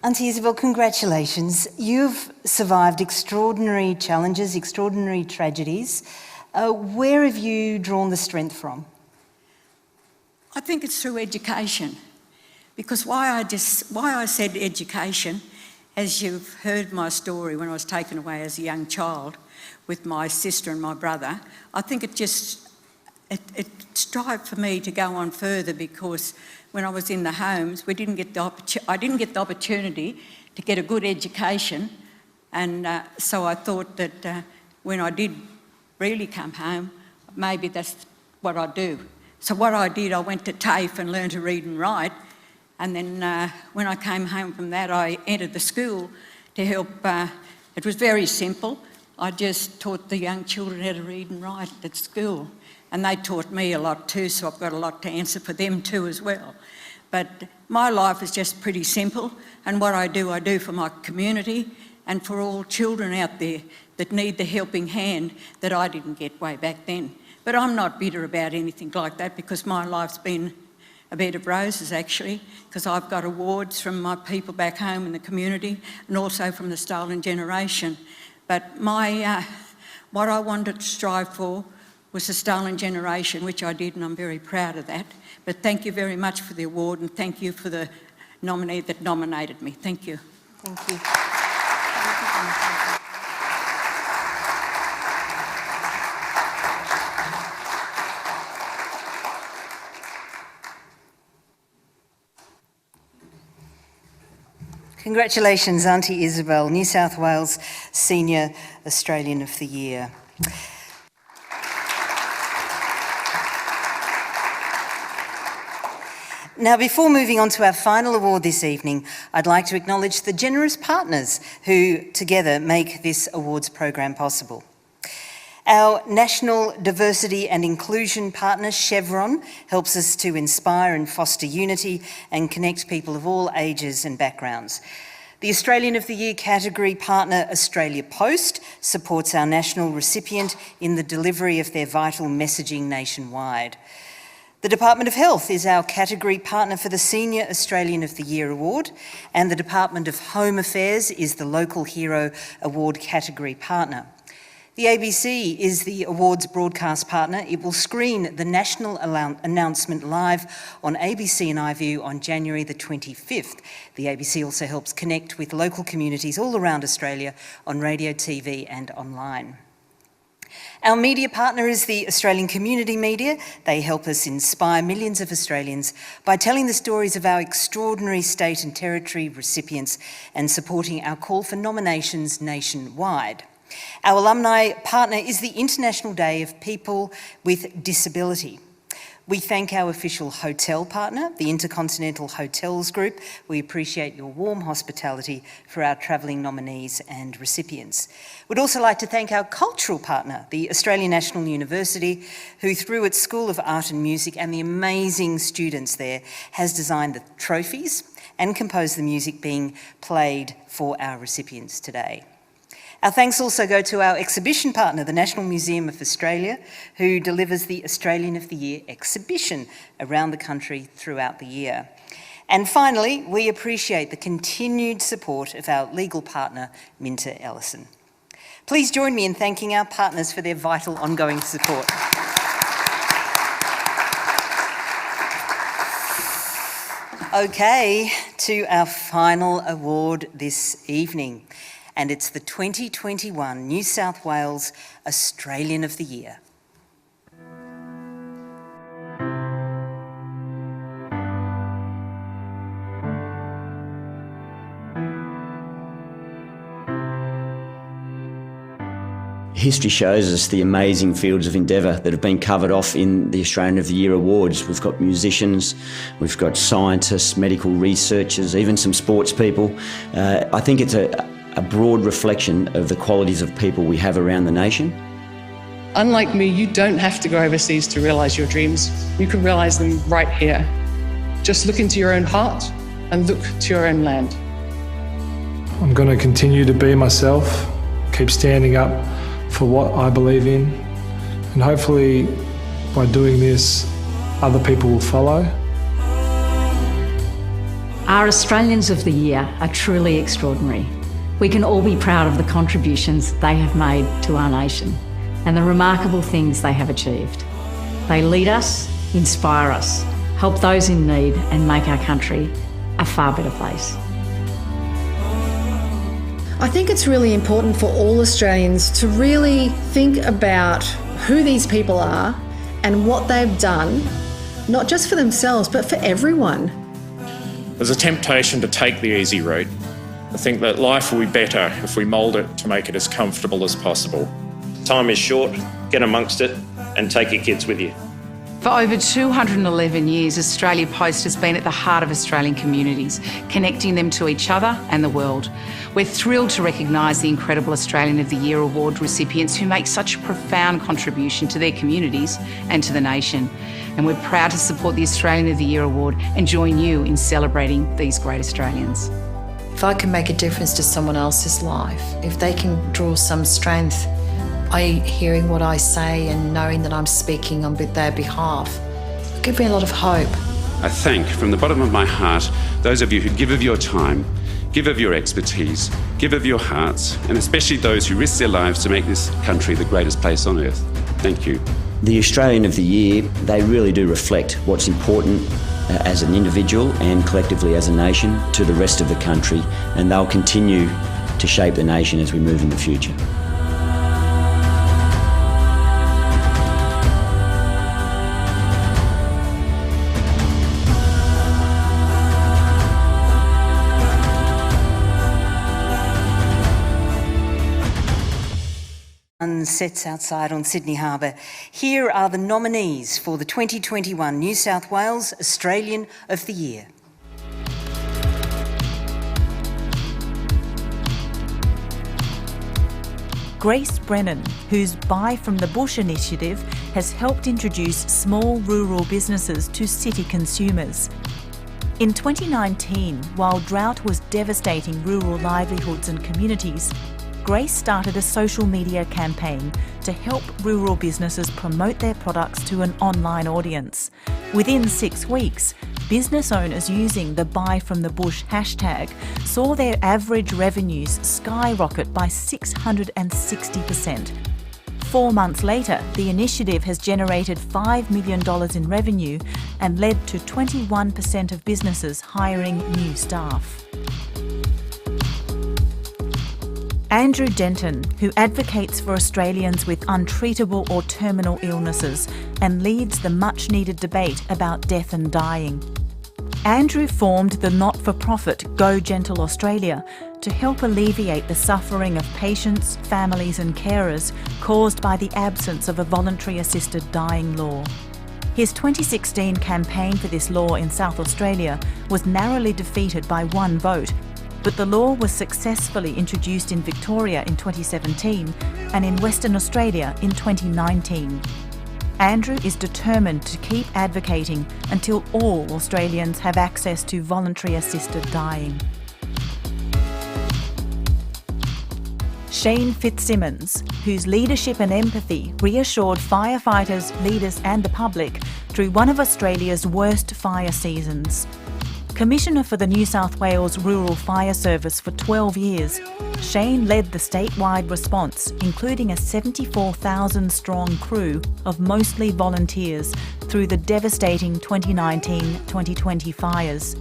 S1: Auntie Isabel, congratulations. You've survived extraordinary challenges, extraordinary tragedies. Where have you drawn the strength from?
S11: I think it's through education, because why I said education, as you've heard my story when I was taken away as a young child with my sister and my brother, I think it strived for me to go on further, because when I was in the homes, I didn't get the opportunity to get a good education, and so I thought that when I did really come home, maybe that's what I'd do. So what I did, I went to TAFE and learned to read and write, and then when I came home from that, I entered the school to help. It was very simple. I just taught the young children how to read and write at school, and they taught me a lot too, so I've got a lot to answer for them too as well. But my life is just pretty simple, and what I do for my community and for all children out there that need the helping hand that I didn't get way back then. But I'm not bitter about anything like that, because my life's been a bed of roses actually, because I've got awards from my people back home in the community and also from the stolen generation. But what I wanted to strive for was the stolen generation, which I did, and I'm very proud of that. But thank you very much for the award, and thank you for the nominee that nominated me. Thank you.
S1: Thank you. Congratulations, Auntie Isabel, New South Wales Senior Australian of the Year. Now, before moving on to our final award this evening, I'd like to acknowledge the generous partners who together make this awards program possible. Our National Diversity and Inclusion partner, Chevron, helps us to inspire and foster unity and connect people of all ages and backgrounds. The Australian of the Year category partner, Australia Post, supports our national recipient in the delivery of their vital messaging nationwide. The Department of Health is our category partner for the Senior Australian of the Year Award, and the Department of Home Affairs is the Local Hero Award category partner. The ABC is the awards broadcast partner. It will screen the national announcement live on ABC and iView on January the 25th. The ABC also helps connect with local communities all around Australia on radio, TV and online. Our media partner is the Australian Community Media. They help us inspire millions of Australians by telling the stories of our extraordinary state and territory recipients and supporting our call for nominations nationwide. Our alumni partner is the International Day of People with Disability. We thank our official hotel partner, the Intercontinental Hotels Group. We appreciate your warm hospitality for our travelling nominees and recipients. We'd also like to thank our cultural partner, the Australian National University, who through its School of Art and Music and the amazing students there has designed the trophies and composed the music being played for our recipients today. Our thanks also go to our exhibition partner, the National Museum of Australia, who delivers the Australian of the Year exhibition around the country throughout the year. And finally, we appreciate the continued support of our legal partner, Minter Ellison. Please join me in thanking our partners for their vital ongoing support. Okay, to our final award this evening. And it's the 2021 New South Wales Australian of the Year.
S10: History shows us the amazing fields of endeavour that have been covered off in the Australian of the Year awards. We've got musicians, we've got scientists, medical researchers, even some sports people. I think it's a broad reflection of the qualities of people we have around the nation.
S13: Unlike me, you don't have to go overseas to realise your dreams. You can realise them right here. Just look into your own heart and look to your own land.
S23: I'm going to continue to be myself, keep standing up for what I believe in, and hopefully by doing this, other people will follow.
S12: Our Australians of the Year are truly extraordinary. We can all be proud of the contributions they have made to our nation and the remarkable things they have achieved. They lead us, inspire us, help those in need and make our country a far better place.
S6: I think it's really important for all Australians to really think about who these people are and what they've done, not just for themselves, but for everyone.
S15: There's a temptation to take the easy route. I think that life will be better if we mould it to make it as comfortable as possible.
S16: Time is short, get amongst it and take your kids with you.
S18: For over 211 years, Australia Post has been at the heart of Australian communities, connecting them to each other and the world. We're thrilled to recognise the incredible Australian of the Year Award recipients who make such a profound contribution to their communities and to the nation. And we're proud to support the Australian of the Year Award and join you in celebrating these great Australians.
S19: If I can make a difference to someone else's life, if they can draw some strength by hearing what I say and knowing that I'm speaking on their behalf, it'll give me a lot of hope.
S20: I thank from the bottom of my heart those of you who give of your time, give of your expertise, give of your hearts, and especially those who risk their lives to make this country the greatest place on earth. Thank you.
S10: The Australian of the Year, they really do reflect what's important as an individual and collectively as a nation to the rest of the country, and they'll continue to shape the nation as we move in the future.
S1: Sets outside on Sydney Harbour. Here are the nominees for the 2021 New South Wales Australian of the Year.
S17: Grace Brennan, whose Buy from the Bush initiative has helped introduce small rural businesses to city consumers. In 2019, while drought was devastating rural livelihoods and communities, Grace started a social media campaign to help rural businesses promote their products to an online audience. Within 6 weeks, business owners using the Buy From The Bush hashtag saw their average revenues skyrocket by 660%. 4 months later, the initiative has generated $5 million in revenue and led to 21% of businesses hiring new staff. Andrew Denton, who advocates for Australians with untreatable or terminal illnesses and leads the much-needed debate about death and dying. Andrew formed the not-for-profit Go Gentle Australia to help alleviate the suffering of patients, families and carers caused by the absence of a voluntary assisted dying law. His 2016 campaign for this law in South Australia was narrowly defeated by 1 vote, but the law was successfully introduced in Victoria in 2017 and in Western Australia in 2019. Andrew is determined to keep advocating until all Australians have access to voluntary assisted dying. Shane Fitzsimmons, whose leadership and empathy reassured firefighters, leaders and the public through one of Australia's worst fire seasons. Commissioner for the New South Wales Rural Fire Service for 12 years, Shane led the statewide response, including a 74,000-strong crew of mostly volunteers through the devastating 2019-2020 fires.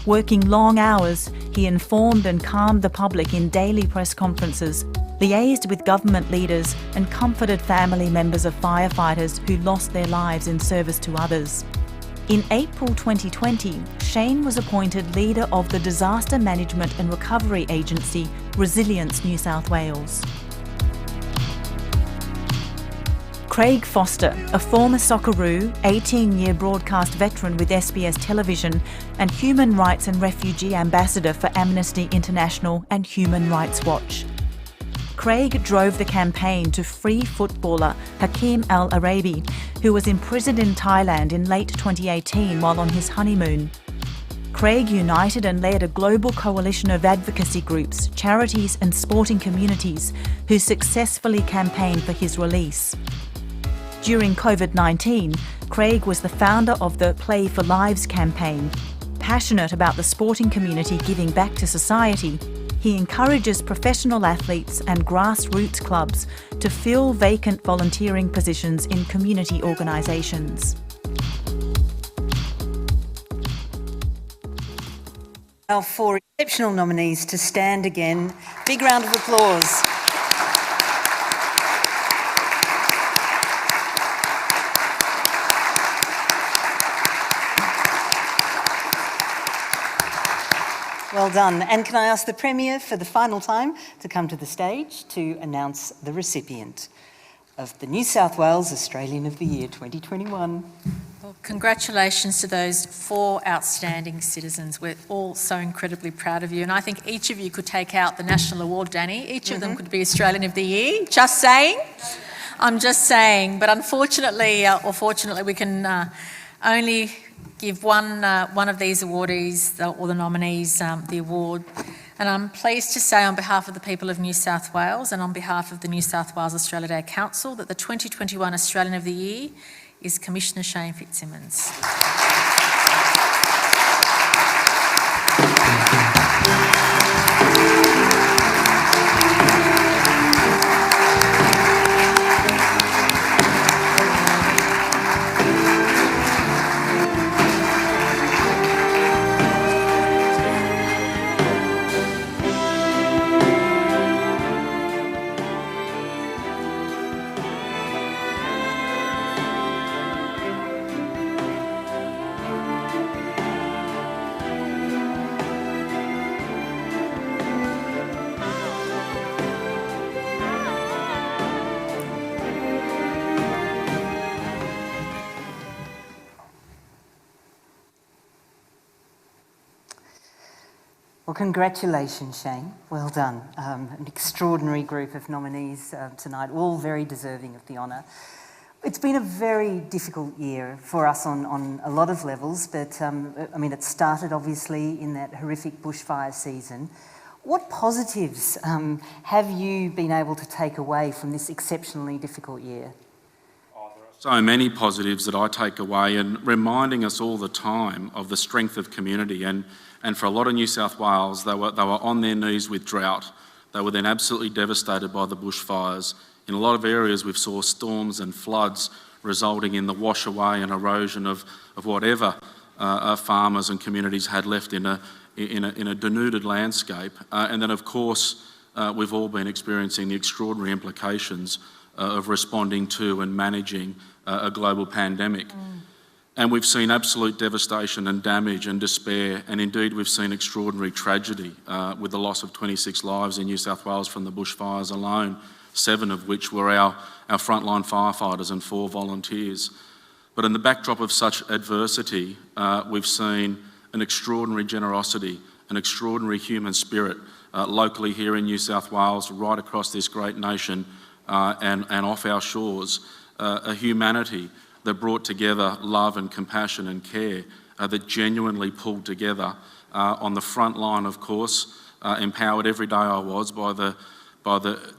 S17: Working long hours, he informed and calmed the public in daily press conferences, liaised with government leaders and comforted family members of firefighters who lost their lives in service to others. In April 2020, Shane was appointed leader of the Disaster Management and Recovery Agency, Resilience New South Wales. Craig Foster, a former Socceroo, 18-year broadcast veteran with SBS Television and Human Rights and Refugee Ambassador for Amnesty International and Human Rights Watch. Craig drove the campaign to free footballer Hakeem Al Arabi, who was imprisoned in Thailand in late 2018 while on his honeymoon. Craig united and led a global coalition of advocacy groups, charities and sporting communities who successfully campaigned for his release. During COVID-19, Craig was the founder of the Play for Lives campaign. Passionate about the sporting community giving back to society, he encourages professional athletes and grassroots clubs to fill vacant volunteering positions in community organisations.
S1: Our 4 exceptional nominees to stand again. Big round of applause. Well done. And can I ask the Premier for the final time to come to the stage to announce the recipient of the New South Wales Australian of the Year 2021.
S5: Well, congratulations to those 4 outstanding citizens. We're all so incredibly proud of you. And I think each of you could take out the national award, Danny. Each of them could be Australian of the Year. Just saying. I'm just saying. But unfortunately, or fortunately, we can only give one of these awardees or the nominees the award. And I'm pleased to say on behalf of the people of New South Wales and on behalf of the New South Wales Australia Day Council that the 2021 Australian of the Year is Commissioner Shane Fitzsimmons.
S1: Well, congratulations, Shane. Well done. An extraordinary group of nominees tonight, all very deserving of the honour. It's been a very difficult year for us on a lot of levels, but I mean, it started obviously in that horrific bushfire season. What positives have you been able to take away from this exceptionally difficult year?
S2: Oh, there are So many positives that I take away, and reminding us all the time of the strength of community. And for a lot of New South Wales, they were on their knees with drought. They were then absolutely devastated by the bushfires. In a lot of areas, we saw storms and floods resulting in the wash away and erosion of whatever farmers and communities had left in a denuded landscape. And then, of course, we've all been experiencing the extraordinary implications of responding to and managing a global pandemic. And we've seen absolute devastation and damage and despair, and indeed we've seen extraordinary tragedy with the loss of 26 lives in New South Wales from the bushfires alone, 7 of which were our frontline firefighters and 4 volunteers. But in the backdrop of such adversity, we've seen an extraordinary generosity, an extraordinary human spirit locally here in New South Wales, right across this great nation and off our shores, a humanity that brought together love and compassion and care, that genuinely pulled together on the front line, of course, empowered every day I was by the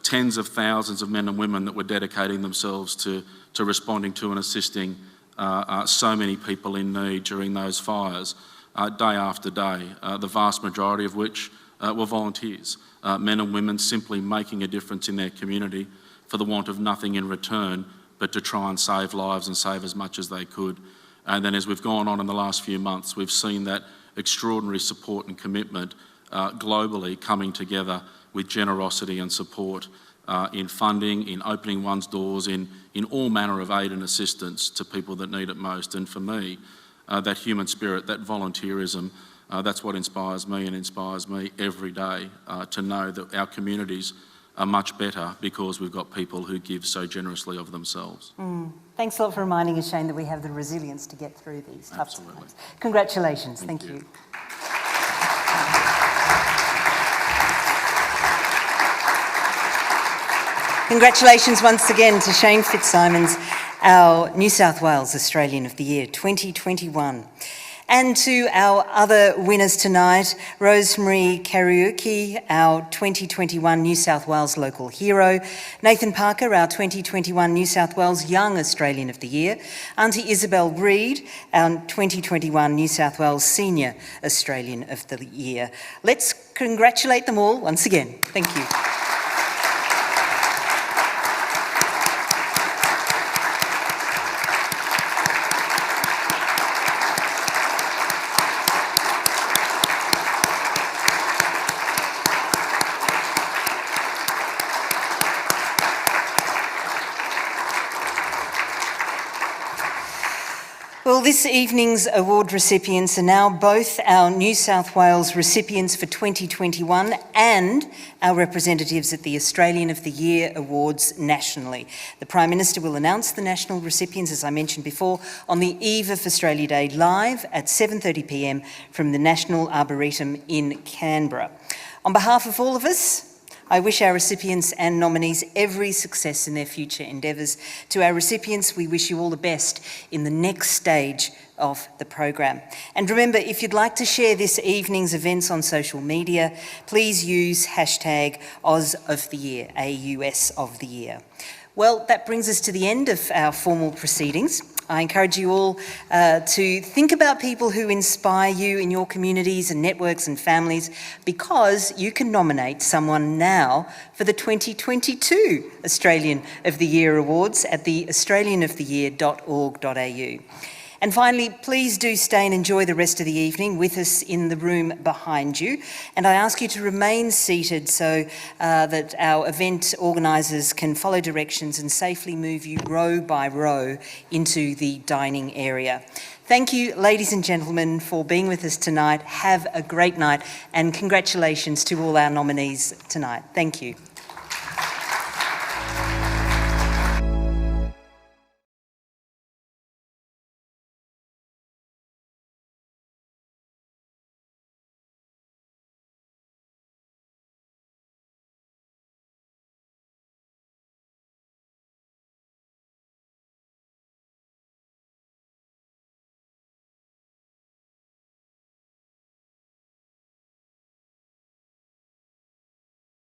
S2: tens of thousands of men and women that were dedicating themselves to responding to and assisting so many people in need during those fires, day after day, the vast majority of which were volunteers, men and women simply making a difference in their community for the want of nothing in return, but to try and save lives and save as much as they could. And then as we've gone on in the last few months, we've seen that extraordinary support and commitment globally coming together with generosity and support in funding, in opening one's doors, in all manner of aid and assistance to people that need it most. And for me, that human spirit, that volunteerism, that's what inspires me and inspires me every day to know that our communities are much better because we've got people who give so generously of themselves.
S1: Thanks a lot for reminding us, Shane, that we have the resilience to get through these tough times. Congratulations. Thank you. Congratulations once again to Shane Fitzsimons, our New South Wales Australian of the Year 2021. And to our other winners tonight, Rosemary Karaoke, our 2021 New South Wales Local Hero, Nathan Parker, our 2021 New South Wales Young Australian of the Year, Auntie Isabel Reed, our 2021 New South Wales Senior Australian of the Year. Let's congratulate them all once again. Thank you. Well, this evening's award recipients are now both our New South Wales recipients for 2021 and our representatives at the Australian of the Year Awards nationally. The Prime Minister will announce the national recipients, as I mentioned before, on the eve of Australia Day live at 7:30 p.m. from the National Arboretum in Canberra. On behalf of all of us, I wish our recipients and nominees every success in their future endeavours. To our recipients, we wish you all the best in the next stage of the program. And remember, if you'd like to share this evening's events on social media, please use hashtag #AusOfTheYear, AUS of the Year. Well, that brings us to the end of our formal proceedings. I encourage you all to think about people who inspire you in your communities and networks and families, because you can nominate someone now for the 2022 Australian of the Year Awards at the australianoftheyear.org.au. And finally, please do stay and enjoy the rest of the evening with us in the room behind you. And I ask you to remain seated so that our event organisers can follow directions and safely move you row by row into the dining area. Thank you, ladies and gentlemen, for being with us tonight. Have a great night, and congratulations to all our nominees tonight. Thank you.